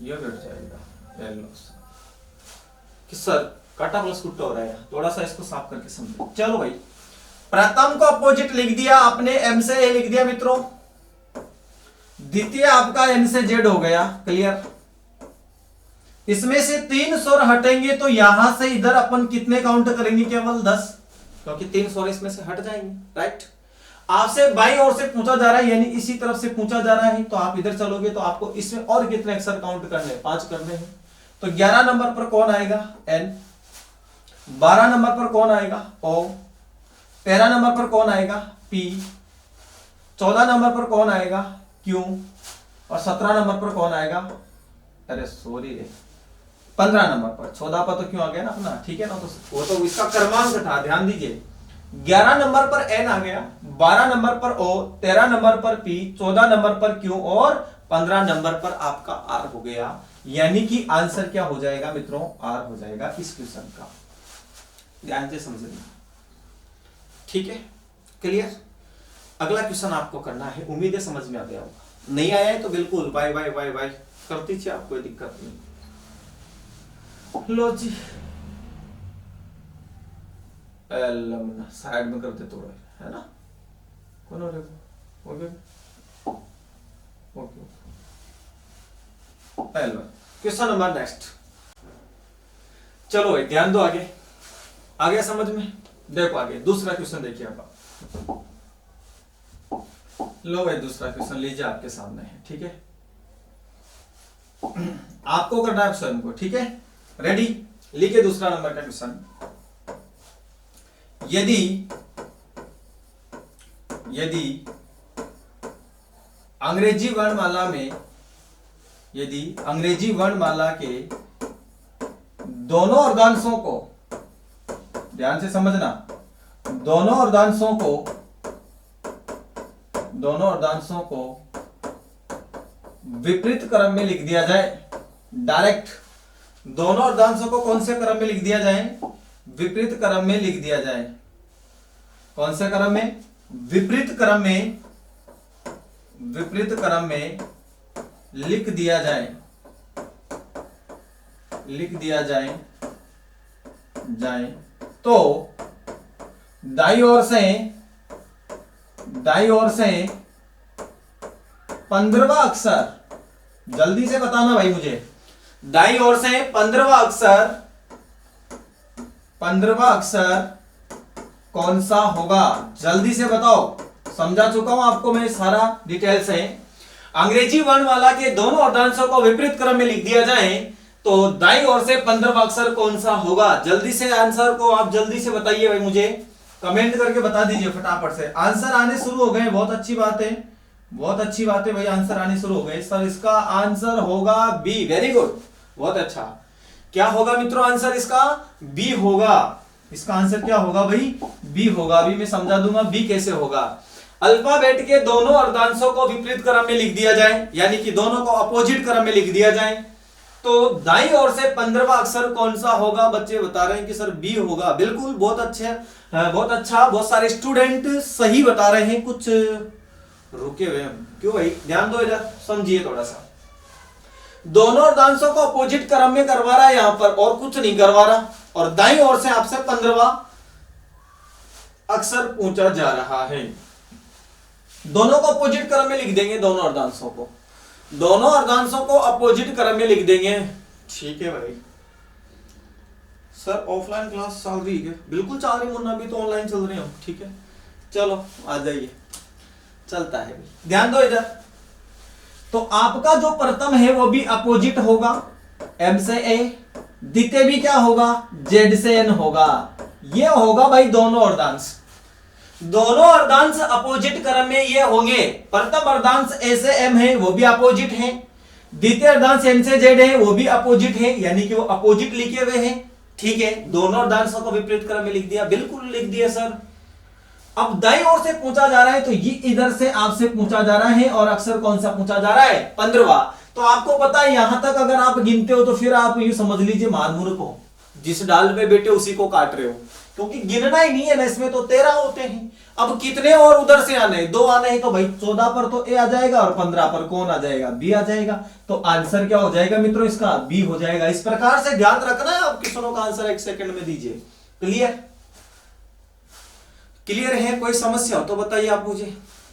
ये बैठ जाएगा एल कि सर काटा प्लस कुट्टा हो रहा है, थोड़ा सा इसको साफ करके समझो। चलो भाई, प्रथम को अपोजिट लिख दिया आपने, एम से ए लिख दिया मित्रों। द्वितीय आपका एन से जेड हो गया, क्लियर। इसमें से 3 स्वर हटेंगे तो यहां से इधर अपन कितने काउंट करेंगे, केवल 10, क्योंकि 3 स्वर इसमें से हट जाएंगे, राइट। आपसे बाईं ओर से पूछा जा रहा है, यानी इसी तरफ से पूछा जा रहा है, तो आप इधर चलोगे तो आपको इसमें और कितने अक्षर काउंट करने हैं, 5 करने हैं। तो 11 नंबर पर कौन आएगा, एन। 12 नंबर पर कौन आएगा, ओ। 13 नंबर पर कौन आएगा, पी। 14 नंबर पर कौन आएगा, क्यू। और 17 नंबर पर कौन आएगा, अरे सॉरी रे, 15 नंबर पर। 14 पर तो क्यों आ गया ना अपना, ठीक है ना, तो वो तो इसका क्रमांक था, ध्यान दीजिए। 11 नंबर पर एन आ गया, 12 नंबर पर ओ, 13 नंबर पर पी, 14 नंबर पर क्यू और 15 नंबर पर आपका आर हो गया। यानी कि आंसर क्या हो जाएगा मित्रों, आर हो जाएगा इस क्वेश्चन का। ध्यान से समझिए, ठीक है, क्लियर। अगला क्वेश्चन आपको करना है, उम्मीद है समझ में आ गया होगा। नहीं आया है तो बिल्कुल बाय बाय बाय बाय कर दीजिए, आप कोई दिक्कत नहीं। लो जी, साइड में कर दे थोड़ा, है ना, कौन हो रहा, okay okay. Question number next. चलो भाई ध्यान दो, आगे आ गया समझ में। देखो आगे दूसरा क्वेश्चन देखिए आप। लो भाई दूसरा क्वेश्चन लीजिए, आपके सामने है, ठीक है। आपको करना है स्वयं को, ठीक है। रेडी, लिखिए दूसरा नंबर का क्वेश्चन। यदि अंग्रेजी वर्णमाला में, यदि अंग्रेजी वर्णमाला के दोनों अर्धांशों को, ध्यान से समझना, दोनों अर्धांशों को विपरीत क्रम में लिख दिया जाए, डायरेक्ट दोनों अर्धांशों को कौन से क्रम में लिख दिया जाए, विपरीत क्रम में लिख दिया जाए। कौन से क्रम में, विपरीत क्रम में, विपरीत क्रम में लिख दिया जाए, लिख दिया जाए तो दाईं ओर से 15वां अक्षर, जल्दी से बताना भाई मुझे, दाईं ओर से 15वां अक्षर कौन सा होगा, जल्दी से बताओ। समझा चुका हूं आपको मैं सारा डिटेल से। अंग्रेजी वर्णमाला के दोनों अर्धांशों को विपरीत क्रम में लिख दिया जाए तो दाईं ओर से 15वां अक्षर कौन सा होगा। जल्दी से आंसर को आप जल्दी से बताइए भाई, मुझे कमेंट करके बता दीजिए फटाफट से। आंसर आने शुरू हो गए, बहुत अच्छी बात है, बहुत अच्छी बात है भाई, आंसर आने शुरू हो गए। सर इसका आंसर होगा बी, वेरी गुड, बहुत अच्छा। क्या होगा मित्रों आंसर इसका, बी होगा। इसका आंसर क्या होगा भाई, बी होगा। अभी मैं समझा दूंगा बी कैसे होगा। अल्फाबेट के दोनों अर्धांशों को विपरीत क्रम में लिख दिया जाए, यानी कि दोनों को अपोजिट क्रम में लिख दिया जाए तो दाईं ओर से 15वां अक्षर कौन सा होगा? बच्चे बता रहे हैं कि सर बी होगा। बिल्कुल, बहुत अच्छे, बहुत अच्छा, बहुत सारे स्टूडेंट सही बता रहे हैं। कुछ रुके हुए हैं क्यों भाई? ध्यान दो इधर, समझिए थोड़ा सा। दोनों अर्धांशों को अपोजिट क्रम में करवा रहा है यहां पर, और कुछ नहीं करवा रहा, और दाईं ओर से आपसे 15वां अक्षर पूछा जा रहा है। दोनों को अपोजिट क्रम में लिख देंगे, दोनों अर्धांशों को, दोनों अर्धांशों को अपोजिट क्रम में लिख देंगे। ठीक है भाई। सर ऑफलाइन क्लास चल रही है? बिल्कुल चल रही मुन्ना, भी तो ऑनलाइन चल रहे हो। ठीक है, चलो आ जाइए, चलता है। ध्यान दो इधर। तो आपका जो प्रथम है वो भी अपोजिट होगा, एम से ए। द्वितीय भी क्या होगा? जेड से एन होगा। ये होगा भाई दोनों अर्धांश। दोनों अर्धांश अपोजिट क्रम में ये होंगे। प्रथम अर्धांश ए से एम है, वो भी अपोजिट है। द्वितीय अर्धांश एम से जेड है, वो भी अपोजिट है, यानी कि वो अपोजिट लिखे हुए हैं। ठीक है, दोनों अर्धांशों को विपरीत क्रम में लिख दिया। बिल्कुल लिख दिया सर। अब दाईं ओर से पूछा जा रहा है, तो ये इधर से आपसे पूछा जा रहा है, और अक्षर कौन सा पूछा जा रहा है? 15वां। तो आपको पता है यहां तक अगर आप गिनते हो तो फिर आप ये समझ लीजिए महामूर्ख हो, जिस डाल पे बैठे उसी को काट रहे हो, क्योंकि गिनना ही नहीं है ना इसमें। तो 13 होते हैं। अब कितने और उधर से आने हैं? 2 आने हैं, तो भाई 14 पर तो ए आ जाएगा, और 15 पर कौन आ जाएगा? बी आ जाएगा। तो आंसर क्या हो जाएगा मित्रों? इसका बी हो जाएगा। इस प्रकार से ध्यान रखना है। आप क्वेश्चनों का आंसर 1 सेकंड में दीजिए। क्लियर? क्लियर है? कोई समस्या हो तो बताइए, आप मुझे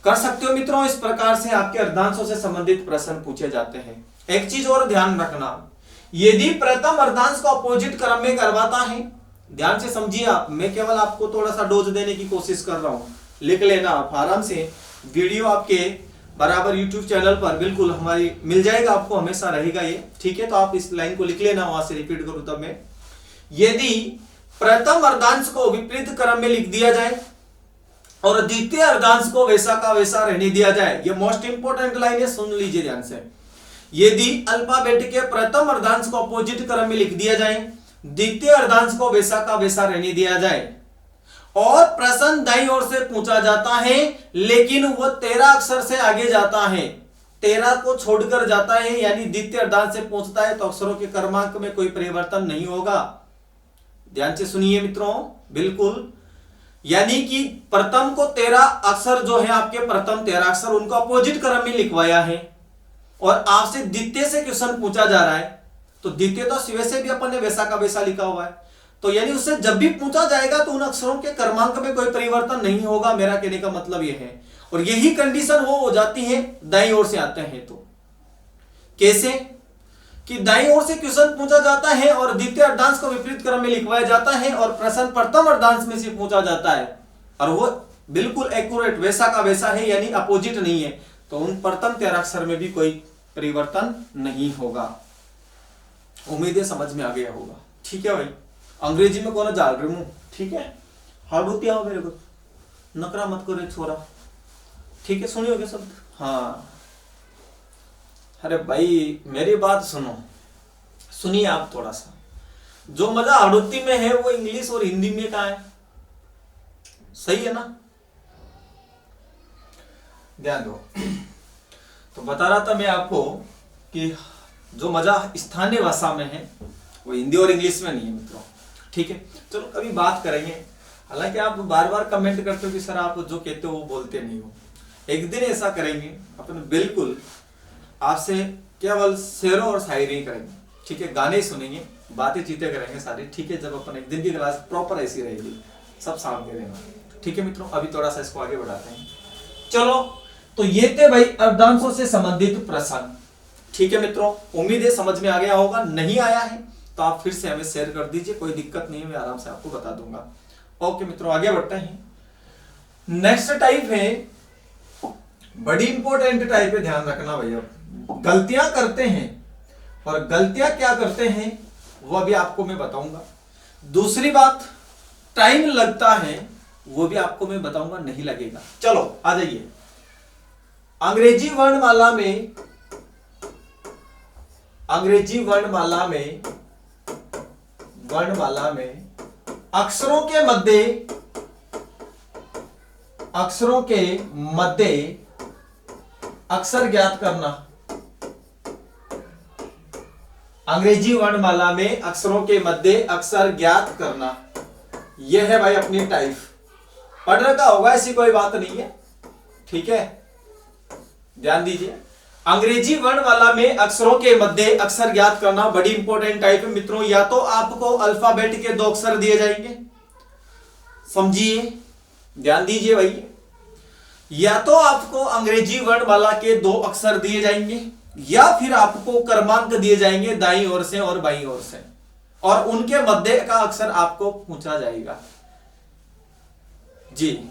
कर सकते हो मित्रों। इस प्रकार से आपके अर्धांशों से संबंधित प्रश्न पूछे जाते हैं। एक चीज और ध्यान रखना, यदि प्रथम अर्धांश को अपोजिट क्रम में करवाता है, ध्यान से समझिए आप, मैं केवल आपको थोड़ा सा डोज देने की कोशिश कर रहा हूं। लिख लेना आप आराम से, वीडियो आपके बराबर यूट्यूब चैनल पर बिल्कुल हमारी मिल जाएगा, आपको हमेशा रहेगा ये। ठीक है, तो आप इस लाइन को लिख लेना, वहां से रिपीट करूं तब मैं। यदि प्रथम अर्धांश को विपरीत क्रम में लिख दिया जाए और द्वितीय अर्धांश को वैसा का वैसा रहने दिया जाए, ये मोस्ट इंपोर्टेंट लाइन है, सुन लीजिए ध्यान से। यदि अल्फाबेट के प्रथम अर्धांश को अपोजिट क्रम में लिख दिया जाए, द्वितीय अर्धांश को वैसा का वैसा रहने दिया जाए, और प्रश्न दाईं ओर से पूछा जाता है, लेकिन वो 13 अक्षर से आगे जाता है, 13 को छोड़कर जाता है, यानी द्वितीय अर्धांश से पूछता है, तो अक्षरों के क्रमांक में कोई परिवर्तन नहीं होगा। ध्यान से सुनिए मित्रों, बिल्कुल। यानी कि प्रथम को 13 अक्षर जो है आपके प्रथम 13 अक्षर, उनको अपोजिट क्रम में लिखवाया है, और आपसे द्वितीय से क्वेश्चन पूछा जा रहा है, तो द्वितीय तो वैसे भी अपन ने वैसा का वैसा लिखा हुआ है, तो यानी उससे जब भी पूछा जाएगा तो उन अक्षरों के क्रमांक में कोई परिवर्तन नहीं होगा। मेरा कहने का मतलब यह है, और यही कंडीशन वो हो जाती है दाईं ओर से आते हैं तो। कैसे? कि दाईं ओर से क्वेश्चन पूछा जाता है और द्वितीय अर्धांश को विपरीत क्रम में लिखवाया जाता है, और प्रश्न प्रथम अर्धांश में से पूछा जाता है, और वो बिल्कुल एक्यूरेट वैसा का वैसा है, यानी अपोजिट नहीं है, तो उन प्रथम 13 अक्षर में भी कोई परिवर्तन नहीं होगा। उम्मीद है समझ में आ गया होगा। ठीक है भाई, अंग्रेजी में कौन जाल रहे हूं? ठीक है, हार्ड होती आओ मेरे को, नकरा मत करो छोरा। ठीक है, सुनियोगे शब्द? हाँ, अरे भाई मेरी बात सुनो, सुनिए आप थोड़ा सा। जो मजा हड़ोती में है वो इंग्लिश और हिंदी में कहाँ है? सही है ना? ध्यान दो। तो बता रहा था मैं आपको कि जो मजा स्थानीय भाषा में है वो हिंदी और इंग्लिश में नहीं है मित्रों। ठीक है, चलो कभी बात करेंगे। हालांकि आप बार बार कमेंट करते हो कि सर आप जो कहते हो वो बोलते नहीं हो। एक दिन ऐसा करेंगे अपन, बिल्कुल आपसे केवल शेरों और शायरी करेंगे। ठीक है, गाने ही सुनेंगे, बातें चीतें करेंगे सारी। ठीक है, जब अपन एक दिन की क्लास प्रॉपर ऐसी रहेगी, सब सामने रहना। ठीक है मित्रों, अभी थोड़ा सा इसको आगे बढ़ाते हैं। चलो, तो ये थे भाई अर्धांशों से संबंधित प्रश्न। ठीक है मित्रों, उम्मीद है समझ में आ गया होगा। नहीं आया है तो आप फिर से हमें शेयर कर दीजिए, कोई दिक्कत नहीं है, मैं आराम से आपको बता दूंगा। ओके मित्रों, आगे बढ़ते हैं। नेक्स्ट टाइप है, बड़ी इंपॉर्टेंट टाइप है, ध्यान रखना भैया। गलतियां करते हैं, और गलतियां क्या करते हैं वो अभी आपको मैं बताऊंगा। दूसरी बात, टाइम लगता है, वो भी आपको मैं बताऊंगा, नहीं लगेगा। चलो आ जाइए। अंग्रेजी वर्णमाला में, अंग्रेजी वर्णमाला में अक्षरों के मध्य अक्षर ज्ञात करना। अंग्रेजी वर्णमाला में अक्षरों के मध्य अक्षर ज्ञात करना, यह है भाई अपनी टाइप। पढ़ रखा होगा, ऐसी कोई बात नहीं है, ठीक है। ध्यान दीजिए, अंग्रेजी वर्णमाला में अक्षरों के मध्य अक्षर ज्ञात करना बड़ी इंपॉर्टेंट टाइप है मित्रों। या तो आपको अल्फाबेट के 2 अक्षर दिए जाएंगे, समझिए, ध्यान दीजिए भाई। या तो आपको अंग्रेजी वर्णमाला के 2 अक्षर दिए जाएंगे, या फिर आपको क्रमांक दिए जाएंगे दाईं ओर से और बाईं ओर से, और उनके मध्य का अक्षर आपको पूछा जाएगा जी।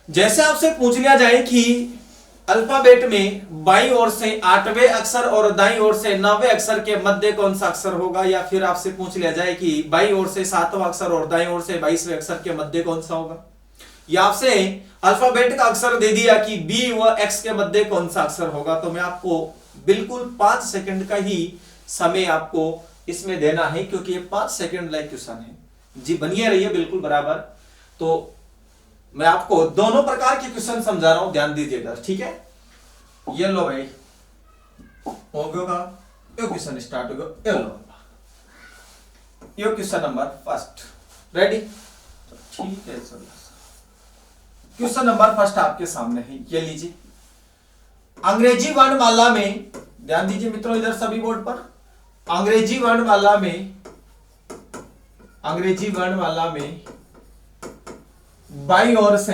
जैसे आपसे पूछ लिया जाए कि अल्फाबेट में बाईं ओर से 8वें अक्षर और दाईं ओर से 9वें अक्षर के मध्य कौन सा अक्षर होगा, या फिर आपसे पूछ लिया जाए कि बाईं ओर से 7वां अक्षर और दाईं ओर से 22वें अक्षर के मध्य कौन सा होगा, या आपसे अल्फाबेट का अक्षर दे दिया कि बी व एक्स के मध्य कौन सा अक्षर होगा, तो मैं आपको बिल्कुल 5 सेकंड का ही समय आपको इसमें देना है, क्योंकि ये 5 सेकंड लाइक क्वेश्चन है जी। बनिए रहिए बिल्कुल बराबर। तो मैं आपको दोनों प्रकार के क्वेश्चन समझा रहा हूं, ध्यान दीजिएगा, ठीक है। ये लो भाई, हो गया, ये क्वेश्चन स्टार्ट हो गया, ये लो, ये क्वेश्चन नंबर फर्स्ट, रेडी, ठीक है सर। क्वेश्चन नंबर फर्स्ट आपके सामने है, ये लीजिए। अंग्रेजी वर्णमाला में, ध्यान दीजिए मित्रों इधर सभी बोर्ड पर, अंग्रेजी वर्णमाला में बाईं ओर से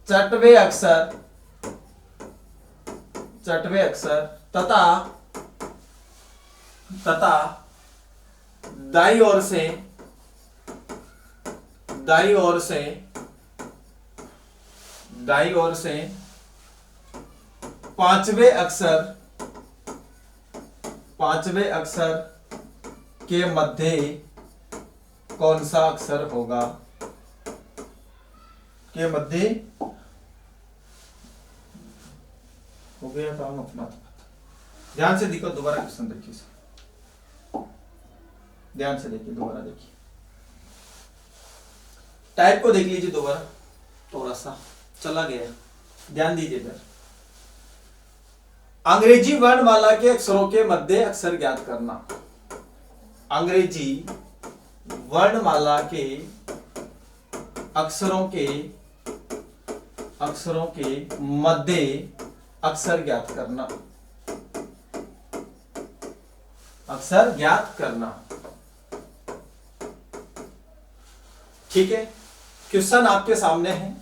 चटवे अक्षर तथा दाईं ओर से 5वें अक्षर के मध्य कौन सा अक्षर होगा, के मध्य हो गया काम अपना। ध्यान से देखो, दोबारा क्वेश्चन देखिए, ध्यान से देखिए, दोबारा देखिए, टाइप को देख लीजिए दोबारा, थोड़ा सा चला गया, ध्यान दीजिए इधर। अंग्रेजी वर्णमाला के अक्षरों के मध्य अक्षर ज्ञात करना, अंग्रेजी वर्णमाला के अक्षरों के मध्य अक्षर ज्ञात करना, अक्षर ज्ञात करना, ठीक है। क्वेश्चन आपके सामने है।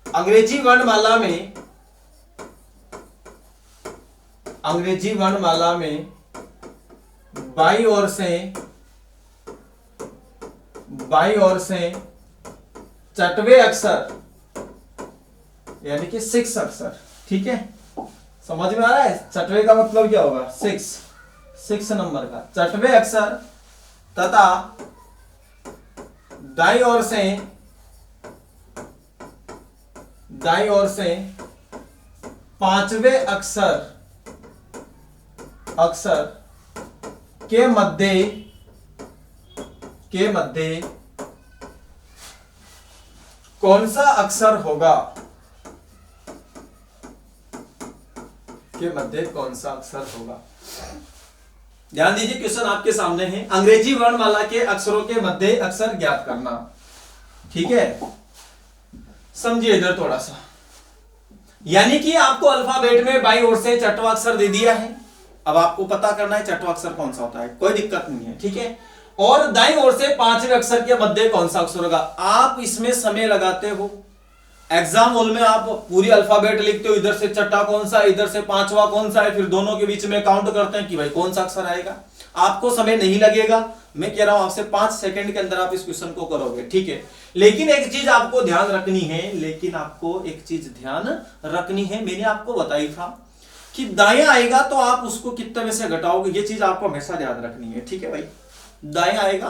अंग्रेजी वर्णमाला में बाईं ओर से चटवे अक्षर यानी कि 6 अक्षर, ठीक है, समझ में आ रहा है। चटवे का मतलब क्या होगा, 6 नंबर का चटवे अक्षर तथा दाईं ओर से 5वें अक्षर के मध्य कौन सा अक्षर होगा, के मध्य कौन सा अक्षर होगा। ध्यान दीजिए, क्वेश्चन आपके सामने है। अंग्रेजी वर्णमाला के अक्षरों के मध्य अक्षर ज्ञात करना, ठीक है, समझिए इधर थोड़ा सा। यानी कि आपको अल्फाबेट में बाईं ओर से छठवां अक्षर दे दिया है, अब आपको पता करना है छठवां अक्षर कौन सा होता है, कोई दिक्कत नहीं है, ठीक है। और दाईं ओर से 5वें अक्षर के मध्य कौन सा अक्षर होगा। आप इसमें समय लगाते हो, एग्जाम हॉल में आप पूरी अल्फाबेट लिखते हो, इधर से छठा कौन सा, इधर से 5वां कौन सा है, फिर दोनों के बीच में काउंट करते हैं कि भाई कौन सा अक्षर आएगा। आपको समय नहीं लगेगा, मैं कह रहा हूं आपसे 5 सेकंड के अंदर आप इस क्वेश्चन को करोगे, ठीक है। लेकिन एक चीज आपको ध्यान रखनी है, मैंने आपको बताई था कि दायां आएगा तो आप उसको कितने में से घटाओगे, ये चीज आपको हमेशा ध्यान रखनी है, ठीक है भाई। दायां आएगा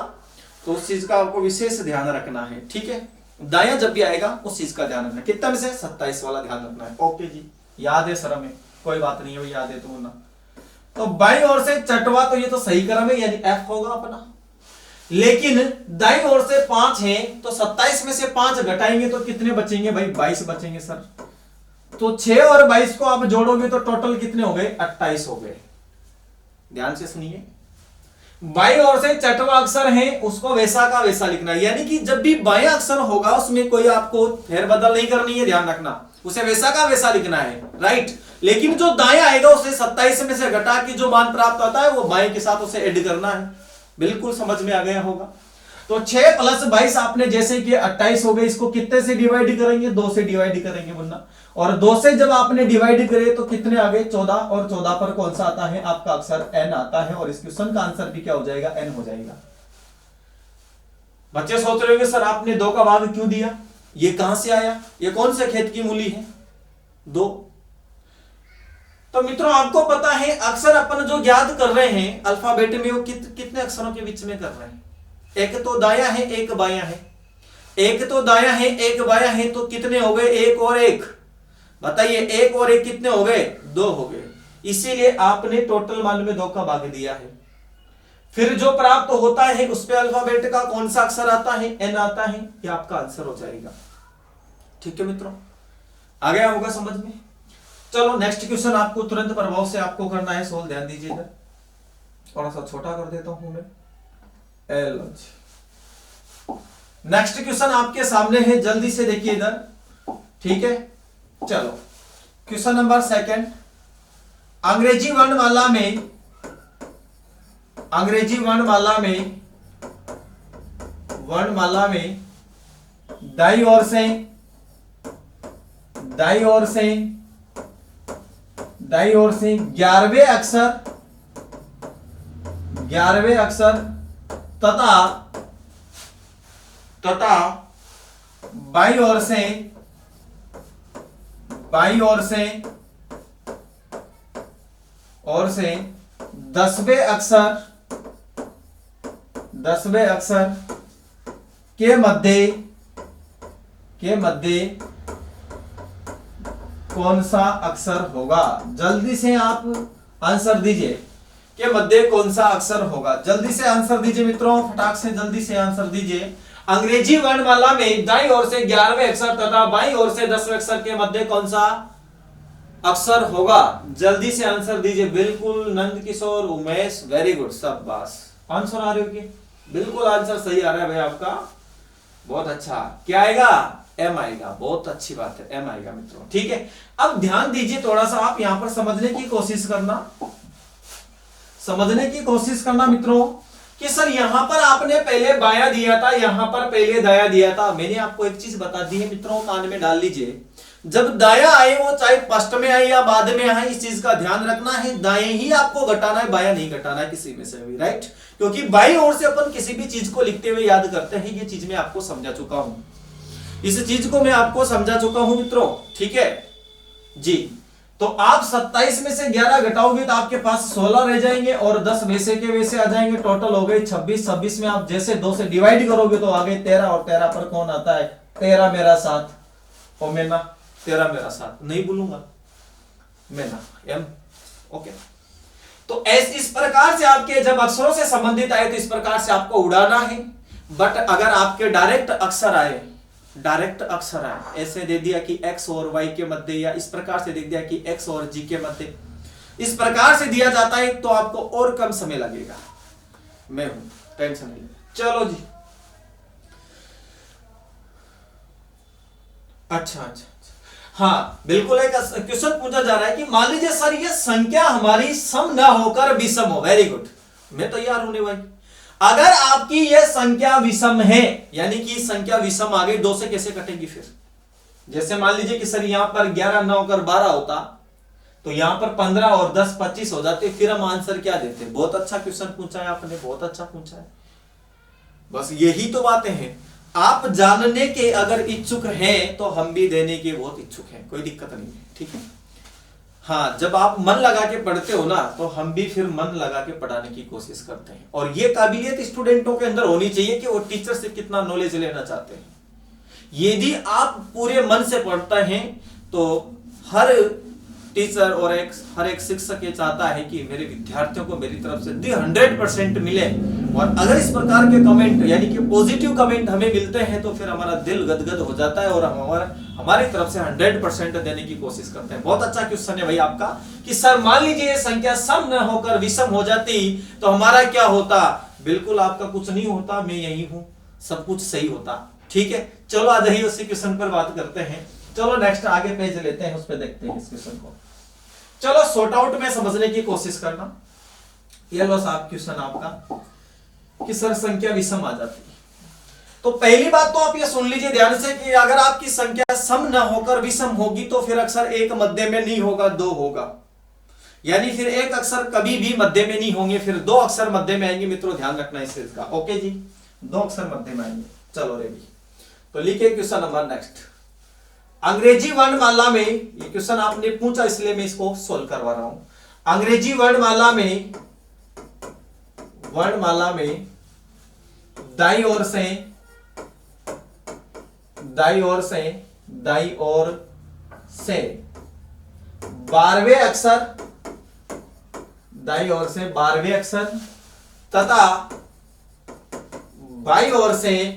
तो उस चीज का आपको विशेष ध्यान रखना है, ठीक है। दायां जब भी आएगा उस चीज का ध्यान रखना, कितना में से 27 वाला ध्यान रखना है। ओके जी, याद है सर हमें, कोई बात नहीं है, याद है तो ना। तो बाईं ओर से छठवा, तो ये तो सही क्रम है, यानी एफ होगा अपना। लेकिन दाईं ओर से 5 है तो 27 में से 5 घटाएंगे तो कितने बचेंगे भाई, 22 बचेंगे सर। तो 6 और 22 को आप जोड़ोगे तो टोटल कितने हो गए? 28 हो गए। ध्यान से सुनिए, बाईं ओर से छठवां अक्षर है उसको वैसा का वैसा लिखना है, यानी कि जब भी बाएं अक्षर होगा उसमें कोई आपको फेरबदल नहीं करनी है, ध्यान रखना, उसे वैसा का वैसा लिखना है, राइट। लेकिन जो दाएं आएगा उसे 27 में से घटा के जो मान प्राप्त होता है वो बाएं के साथ उसे ऐड करना है। बिल्कुल समझ में आ गया होगा। तो 6 + 22 आपने जैसे कि 28 हो गए, इसको कितने से डिवाइड करेंगे? 2 से डिवाइड करेंगे वरना, और 2 से जब आपने डिवाइड करे तो कितने आ गए? 14, और 14 पर कौन सा आता है? आपका अक्षर n आता है, और इस क्वेश्चन का आंसर भी क्या हो जाएगा? n हो जाएगा। बच्चे सोच रहे होंगे सर आपने 2 का भाग क्यों दिया, ये कहां से आया, ये कौन से खेत की मूली है? 2। तो मित्रों आपको पता है अक्षर अपन जो ज्ञात कर रहे हैं अल्फाबेट में वो कितने अक्षरों के बीच में कर रहे हैं? एक तो दाया है एक बायां है, एक तो दाया है एक बायां है, तो कितने हो गए? 1 और 1, बताइए 1 और 1 कितने हो गए? 2 हो गए। इसीलिए आपने टोटल मान में 2 का भाग दिया है। फिर जो प्राप्त होता है उस पे अल्फाबेट का कौन सा अक्षर आता है? n आता है, ये आपका आंसर हो जाएगा। ठीक है मित्रों, आ गया होगा समझ में। चलो नेक्स्ट क्वेश्चन आपको तुरंत प्रभाव से आपको करना है सोल्व, ध्यान दीजिए इधर, थोड़ा सा छोटा कर देता हूं मैं। नेक्स्ट क्वेश्चन आपके सामने है, जल्दी से देखिए इधर, ठीक है। चलो क्वेश्चन नंबर 2, अंग्रेजी वर्णमाला में, अंग्रेजी वर्णमाला में, वर्णमाला में दाईं ओर से, दाईं ओर से, दाईं ओर से 11वें अक्षर, 11वें अक्षर तथा बाईं ओर से, बाईं ओर से, और से 10वें अक्षर, 10वें अक्षर के मध्य, के मध्य कौन सा अक्षर होगा? जल्दी से आप आंसर दीजिए, के मध्य कौन सा अक्षर होगा? जल्दी से आंसर दीजिए मित्रों, फटाक से जल्दी से आंसर दीजिए। अंग्रेजी वर्णमाला में दाईं ओर से 11वें अक्षर तथा बाईं ओर से 10वें अक्षर के मध्य कौन सा अक्षर होगा? जल्दी से आंसर दीजिए। बिल्कुल नंद किशोर, उमेश, वेरी गुड, शाबाश। आंसर आ रहे हो क्या? बिल्कुल आंसर सही आ रहा है भाई आपका, बहुत अच्छा। क्या आएगा? एम आएगा, बहुत अच्छी बात है, एम आएगा मित्रों, ठीक है। अब ध्यान दीजिए थोड़ा सा, आप यहां पर समझने की कोशिश करना, समझने की कोशिश करना मित्रों कि सर यहां पर आपने पहले बाया दिया था, यहां पर पहले दाया दिया था। मैंने आपको एक चीज बता दी है मित्रों, कान में डाल लीजिए, जब दाया आए वो चाहे फर्स्ट में आए या बाद में आए, इस चीज का ध्यान रखना है, दाएं ही आपको घटाना है, बाया नहीं घटाना है किसी में से भी, राइट। क्योंकि बाईं ओर से अपन किसी भी चीज को लिखते हुए याद करते हैं, ये चीज मैं आपको समझा चुका हूं, इस चीज को मैं आपको समझा चुका हूं मित्रों, ठीक है जी। तो आप 27 में से 11 घटाओगे तो आपके पास 16 रह जाएंगे, और 10 वैसे के वैसे आ जाएंगे, टोटल हो गए 26। 26 में आप जैसे 2 से डिवाइड करोगे तो आगे 13, और 13 पर कौन आता है? 13 मेरा साथ, ओ मैना, 13 मेरा साथ, नहीं बोलूंगा मैना, एम, ओके। तो इस प्रकार से आपके जब अक्षरों से संबंधित आए तो इस प्रकार से आपको उड़ाना है। बट अगर आपके डायरेक्ट अक्षर आए, डायरेक्ट अक्षर आए, ऐसे दे दिया कि x और y के मध्य, या इस प्रकार से दे दिया कि x और g के मध्य, इस प्रकार से दिया जाता है तो आपको और कम समय लगेगा, मैं हूं, टेंशन नहीं। चलो जी, अच्छा, हाँ बिल्कुल। एक क्वेश्चन पूछा जा रहा है कि मान लीजिए सर ये संख्या हमारी सम ना होकर विषम हो, वेरी गुड, मैं तैयार होने भाई। अगर आपकी यह संख्या विषम है, यानी कि संख्या विषम आ गई, 2 से कैसे कटेगी फिर? जैसे मान लीजिए कि सर यहां पर 11 ना होकर 12 होता, तो यहां पर 15 और 10 25 हो जाते, फिर हम आंसर क्या देते? बहुत अच्छा क्वेश्चन पूछा है आपने, बहुत अच्छा पूछा है। बस यही तो बातें हैं, आप जानने के अगर इच्छुक हैं तो हम भी देने के बहुत इच्छुक हैं, कोई दिक्कत नहीं है, ठीक है। हाँ, जब आप मन लगा के पढ़ते हो ना तो हम भी फिर मन लगा के पढ़ाने की कोशिश करते हैं, और ये काबिलियत स्टूडेंटों के अंदर होनी चाहिए कि वो टीचर से कितना नॉलेज लेना चाहते हैं। यदि आप पूरे मन से पढ़ते हैं तो हर टीचर और हर एक शिक्षक ये चाहता है कि मेरे विद्यार्थियों को मेरी तरफ से 100% मिले, और अगर इस प्रकार के कमेंट यानी कि पॉजिटिव कमेंट हमें मिलते हैं तो फिर हमारा दिल गदगद हो जाता है और हमारी तरफ से 100% देने की कोशिश करते हैं। बहुत अच्छा क्वेश्चन है भाई आपका कि सर मान लीजिए ये संख्या सम न होकर विषम हो जाती तो हमारा क्या होता। बिल्कुल आपका कुछ नहीं होता, मैं यही हूं, सब कुछ सही होता। ठीक है, चलो आ जाइए उसी क्वेश्चन पर बात करते हैं। चलो नेक्स्ट आगे पेज लेते हैं, उस पर देखते हैं इस क्वेश्चन को। चलो सॉर्ट आउट में समझने की कोशिश करना। ये लो साहब क्वेश्चन आपका कि सर संख्या विषम आ जाती है। तो पहली बात तो आप ये सुन लीजिए ध्यान से कि अगर आपकी संख्या सम न होकर विषम होगी तो फिर अक्षर एक मध्य में नहीं होगा, दो होगा। यानी फिर एक अक्षर कभी भी मध्य में नहीं होंगे, फिर दो अक्षर मध्य में आएंगे। मित्रों ध्यान रखना इस चीज का। ओके जी, दो अक्षर मध्य में आएंगे। चलो रेडी, तो लिखे क्वेश्चन नंबर नेक्स्ट। अंग्रेजी वर्णमाला में, ये क्वेश्चन आपने पूछा इसलिए मैं इसको सोल्व करवा रहा हूं। अंग्रेजी वर्णमाला में दाईं ओर से 12वें अक्षर, दाईं ओर से 12वें अक्षर तथा बाईं ओर से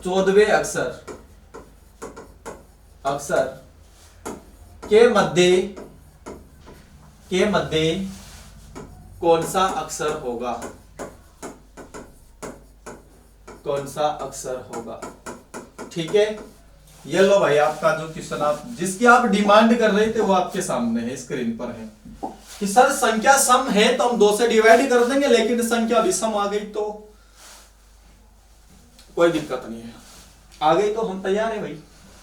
14वें अक्षर के मध्य कौन सा अक्षर होगा, कौन सा अक्षर होगा। ठीक है, ये लो भाई आपका जो क्वेश्चन आप जिसकी आप डिमांड कर रहे थे वो आपके सामने है, स्क्रीन पर है कि सर संख्या सम है तो हम 2 से डिवाइड कर देंगे, लेकिन संख्या विषम आ गई तो कोई दिक्कत नहीं है, आ गई तो हम तैयार है भाई।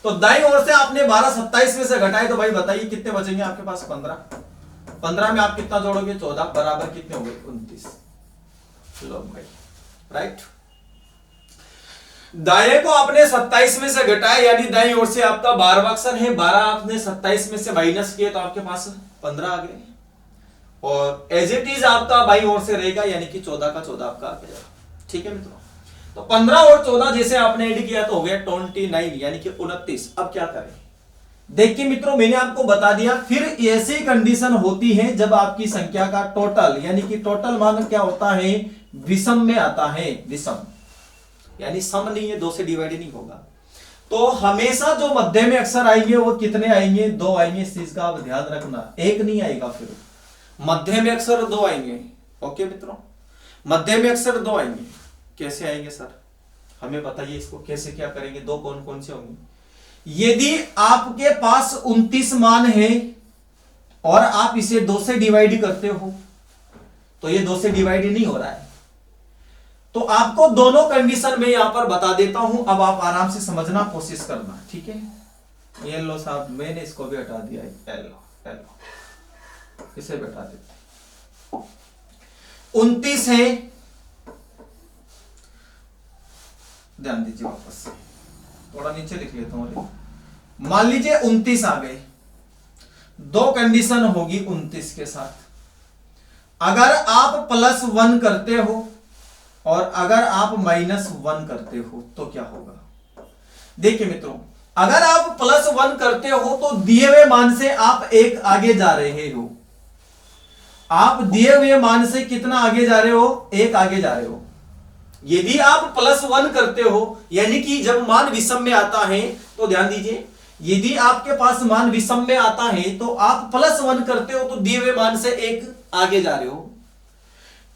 तो दाईं ओर से आपने 12 27 में से घटाए तो भाई बताइए कितने बचेंगे आपके पास। 15 में आप कितना जोड़ोगे, 14 बराबर कितने हो गए, 29। लो भाई राइट, दाएं को आपने 27 में से घटाया, यानी दाईं ओर से आपका 12वां अक्षर है, 12 आपने 27 में से माइनस किए तो आपके पास 15 आ गए, और एज इट इज आपका बाईं ओर से रहेगा, यानी कि 14 का 14 आपका आ गया। ठीक है मित्रों, तो 15 और 14 जैसे आपने ऐड किया तो हो गया 29 यानी कि 29। अब क्या करें, देखिए मित्रों मैंने आपको बता दिया, फिर ऐसी कंडीशन होती है जब आपकी संख्या का टोटल यानी कि टोटल मान क्या होता है, विषम में आता है। विषम यानी सम नहीं है, 2 से डिवाइड नहीं होगा। तो हमेशा जो मध्य में अक्षर आएंगे वो कितने आएंगे, 2 आएंगे। इस चीज का आप ध्यान रखना, एक नहीं आएगा, फिर मध्य में अक्षर 2 आएंगे। ओके मित्रों, मध्य में अक्षर 2 आएंगे। कैसे आएंगे सर, हमें बताइए इसको कैसे क्या करेंगे, 2 कौन कौन से होंगे। यदि आपके पास 29 मान है और आप इसे 2 से डिवाइड करते हो तो ये 2 से डिवाइड नहीं हो रहा है, तो आपको दोनों कंडीशन में यहां पर बता देता हूं। अब आप आराम से समझना कोशिश करना। ठीक है, ये लो साहब मैंने इसको भी हटा दिया है, एलो इसे भी हटा देते हैं। 29 है, ध्यान दीजिए वापस से, थोड़ा नीचे लिख लेता हूं। मान लीजिए 29 आ गए, 2 कंडीशन होगी 29 के साथ। अगर आप +1 करते हो और अगर आप -1 करते हो तो क्या होगा। देखिए मित्रों, अगर आप +1 करते हो तो दिए हुए मान से आप 1 आगे जा रहे हो। आप दिए हुए मान से कितना आगे जा रहे हो, 1 आगे जा रहे हो। यदि आप +1 करते हो यानी कि जब मान विषम में आता है, तो ध्यान दीजिए, यदि आपके पास मान विषम में आता है तो आप +1 करते हो तो दिए हुए मान से 1 आगे जा रहे हो।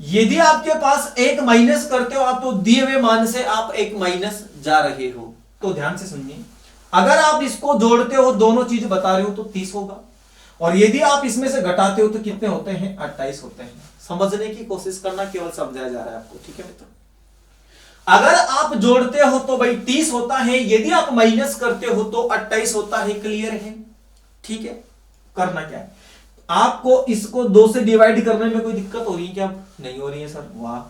यदि आपके पास 1 माइनस करते हो आप तो दिए हुए मान से आप 1 माइनस जा रहे हो। तो ध्यान से सुनिए, अगर आप इसको जोड़ते हो, दोनों चीज बता रहे हो तो 30 होगा, और यदि आप इसमें से घटाते हो तो कितने होते हैं, 28 होते हैं। समझने की कोशिश करना, केवल समझाया जा रहा है आपको। ठीक है मित्रों, अगर आप जोड़ते हो तो भाई 30 होता है, यदि आप माइनस करते हो तो 28 होता है। क्लियर है। ठीक है, करना क्या है, आपको इसको 2 से डिवाइड करने में कोई दिक्कत हो रही है क्या, नहीं हो रही है सर, वाह।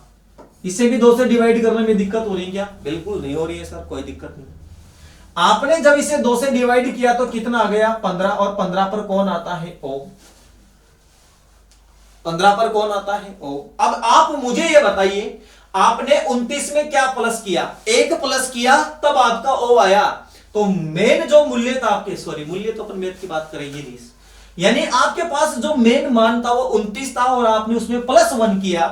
इसे भी 2 से डिवाइड करने में दिक्कत हो रही है क्या, बिल्कुल नहीं हो रही है सर, कोई दिक्कत नहीं। आपने जब इसे 2 से डिवाइड किया तो कितना आ गया, 15, और 15 पर कौन आता है, ओ। 15 पर कौन आता है, ओ। अब आप मुझे ये बताइए, आपने 29 में क्या प्लस किया, 1 प्लस किया तब आपका ओ आया। तो मेन जो मूल्य था आपके, सॉरी मूल्य तो अपन मैथ की बात करेंगे नहीं, यानी आपके पास जो मेन मान था वो 29 था और आपने उसमें +1 किया,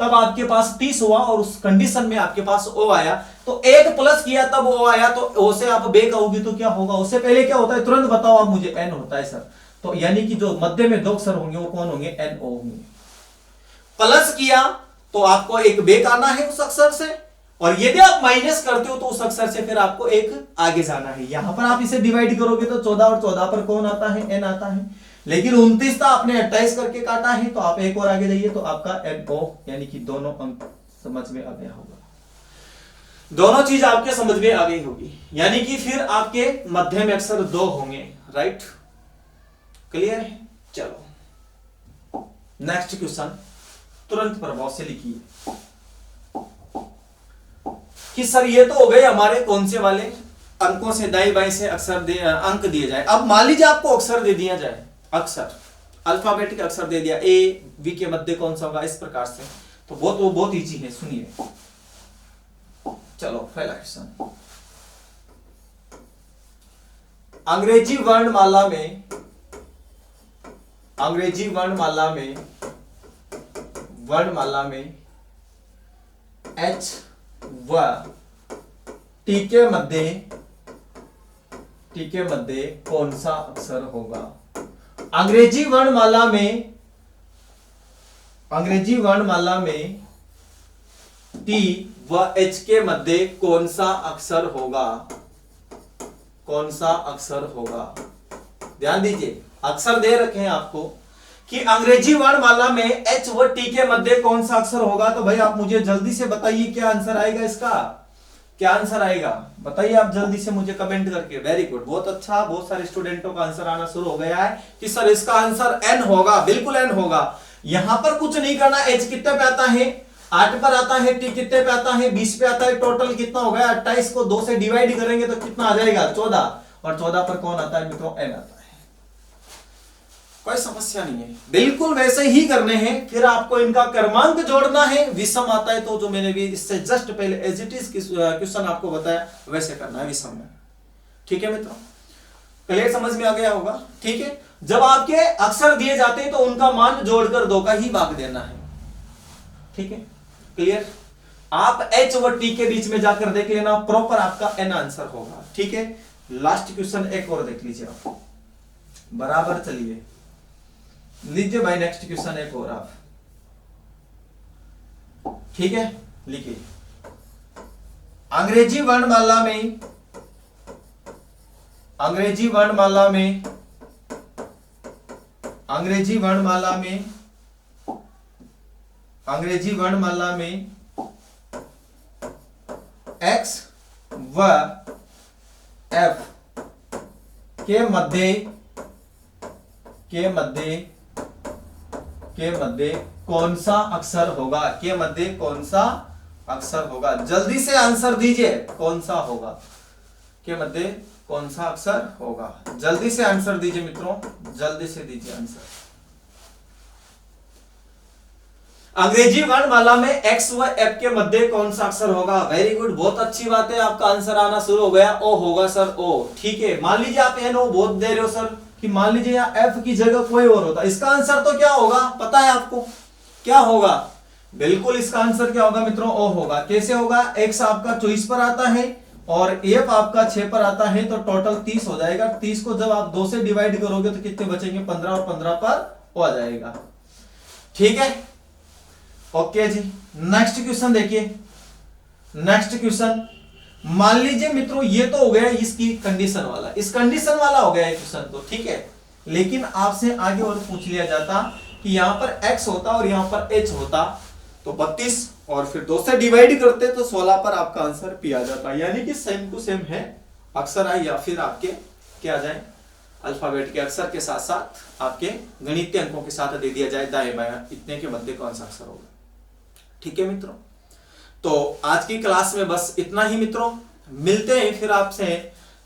तब आपके पास 30 हुआ और उस कंडीशन में आपके पास ओ आया, तो एक प्लस किया तब ओ आया, तो ओ से आप बे कहोगे तो क्या होगा, उससे पहले क्या होता है तुरंत बताओ आप मुझे, एन होता है सर। तो यानी कि जो मध्य में दो अक्षर होंगे वो कौन होंगे, एन ओ होंगे। प्लस किया तो आपको एक बे आना है उस अक्षर से, और यदि आप माइनस करते हो तो उस अक्षर से फिर आपको एक आगे जाना है। यहां पर आप इसे डिवाइड करोगे तो 14 और 14 पर कौन आता है, एन आता है, लेकिन 29 था आपने 28 करके काटा है, तो आप एक और आगे जाइए तो आपका एन ओ, यानी कि दोनों अंक समझ में आ गया होगा, दोनों चीज आपके समझ में आ गई होगी, यानी कि फिर आपके मध्य में अक्षर 2 होंगे, राइट, क्लियर है। चलो नेक्स्ट क्वेश्चन तुरंत प्रभाव से लिखिए कि सर ये तो हो गए हमारे कौन से वाले अंकों से, दाई बाई से अक्षर अंक दिए जाए। अब मान लीजिए आपको अक्षर दे दिया जाए, अक्षर अल्फाबेटिक अक्षर दे दिया, ए वी के मध्य कौन सा होगा, इस प्रकार से, तो वो बहुत इजी है, सुनिए। चलो पहला क्वेश्चन, अंग्रेजी वर्णमाला में, अंग्रेजी वर्णमाला में एच व टी के मध्य कौन सा अक्षर होगा। अंग्रेजी वर्णमाला में टी व एच के मध्य कौन सा अक्षर होगा, कौन सा अक्षर होगा। ध्यान दीजिए, अक्षर दे रखे हैं आपको कि अंग्रेजी वर्णमाला में एच व टी के मध्य कौन सा अक्षर होगा, तो भाई आप मुझे जल्दी से बताइए क्या आंसर आएगा इसका, क्या आंसर आएगा बताइए आप जल्दी से मुझे कमेंट करके। वेरी गुड, बहुत अच्छा, बहुत सारे स्टूडेंटों का आंसर आना शुरू हो गया है कि सर इसका आंसर एन होगा, बिल्कुल एन होगा। यहां पर कुछ नहीं करना, एच कितने पे आता है, 8 पर आता है, टी कितने पे आता है, 20 पे आता है, टोटल कितना हो गया 28 को 2 से डिवाइड करेंगे तो कितना आ जाएगा 14, और 14 पर कौन आता है मित्रों, एन आता है। कोई समस्या नहीं है, बिल्कुल वैसे ही करने हैं। फिर आपको इनका क्रमांक जोड़ना है, विषम आता है तो जो मैंने भी इससे जस्ट पहले एज इट इज क्वेश्चन आपको बताया वैसे करना है विषम में। ठीक है मित्रों, क्लियर, समझ में आ गया होगा। ठीक है, जब आपके अक्षर दिए जाते हैं तो उनका मान जोड़कर 2 का ही भाग देना है। ठीक है, क्लियर। आप एच व टी के बीच में जाकर देख लेना, प्रॉपर आपका एन आंसर होगा। ठीक है, लास्ट क्वेश्चन एक और देख लीजिए आप, बराबर चलिए लीजिए भाई नेक्स्ट क्वेश्चन एक और आप। ठीक है, लिखिए, अंग्रेजी वर्णमाला में, अंग्रेजी वर्णमाला में, अंग्रेजी वर्णमाला में, अंग्रेजी वर्णमाला में एक्स व एफ के मध्य, के मध्य कौन सा अक्षर होगा, के मध्य कौन सा अक्षर होगा। जल्दी से आंसर दीजिए, कौन सा होगा, के मध्य कौन सा अक्षर होगा। जल्दी से आंसर दीजिए मित्रों, जल्दी से दीजिए आंसर। अंग्रेजी वर्णमाला में एक्स व एफ के मध्य कौन सा अक्षर होगा। वेरी गुड, बहुत अच्छी बात है, आपका आंसर आना शुरू हो गया। ओ होगा सर, ओ। ठीक है, मान लीजिए आप एन ओ बहुत दे रहे हो सर, कि मान लीजिए यहाँ एफ की जगह कोई और होता, इसका आंसर तो क्या होगा पता है आपको, क्या होगा। बिल्कुल इसका आंसर क्या होगा मित्रों, ओ होगा। कैसे होगा, एक्स आपका 24 पर आता है और एफ आपका 6 पर आता है, तो टोटल 30 हो जाएगा। 30 को जब आप 2 से डिवाइड करोगे तो कितने बचेंगे, 15, और 15 पर आ जाएगा। ठीक है, ओके जी। नेक्स्ट क्वेश्चन देखिए, नेक्स्ट क्वेश्चन, मान लीजिए मित्रों ये तो हो गया इसकी कंडीशन वाला, इस कंडीशन वाला हो गया क्वेश्चन तो ठीक है, लेकिन आपसे आगे और पूछ लिया जाता कि यहां पर x होता और यहां पर h होता, तो 32 और फिर 2 से डिवाइड करते तो 16 पर आपका आंसर p आ जाता। यानी कि सेम टू सेम है, अक्षर आए या फिर आपके क्या आ जाए, अल्फाबेट के अक्षर के साथ साथ आपके गणितीय अंकों के साथ दे दिया जाए दाएं बाएं, इतने के मध्य कौन सा अक्षर होगा। ठीक है मित्रों, तो आज की क्लास में बस इतना ही मित्रों, मिलते हैं फिर आपसे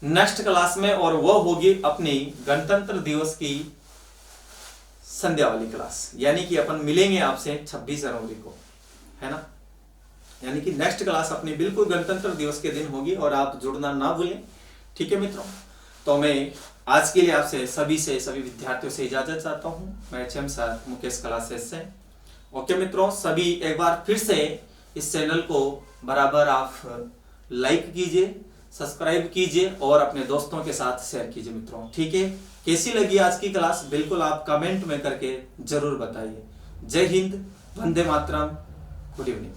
नेक्स्ट क्लास में, और वो होगी अपनी गणतंत्र दिवस की संध्या वाली क्लास, यानी कि अपन मिलेंगे आपसे 26 जनवरी को, है ना। यानी कि नेक्स्ट क्लास अपनी बिल्कुल गणतंत्र दिवस के दिन होगी, और आप जुड़ना ना भूलें। ठीक है मित्रों, तो मैं आज के लिए आपसे सभी विद्यार्थियों से इजाजत चाहता हूँ। मैं एचएम सर मुकेश क्लासेस से। ओके मित्रों, सभी एक बार फिर से इस चैनल को बराबर आप लाइक कीजिए, सब्सक्राइब कीजिए और अपने दोस्तों के साथ शेयर कीजिए मित्रों। ठीक है, कैसी लगी आज की क्लास बिल्कुल आप कमेंट में करके जरूर बताइए। जय हिंद, वंदे मातरम, गुड इवनिंग।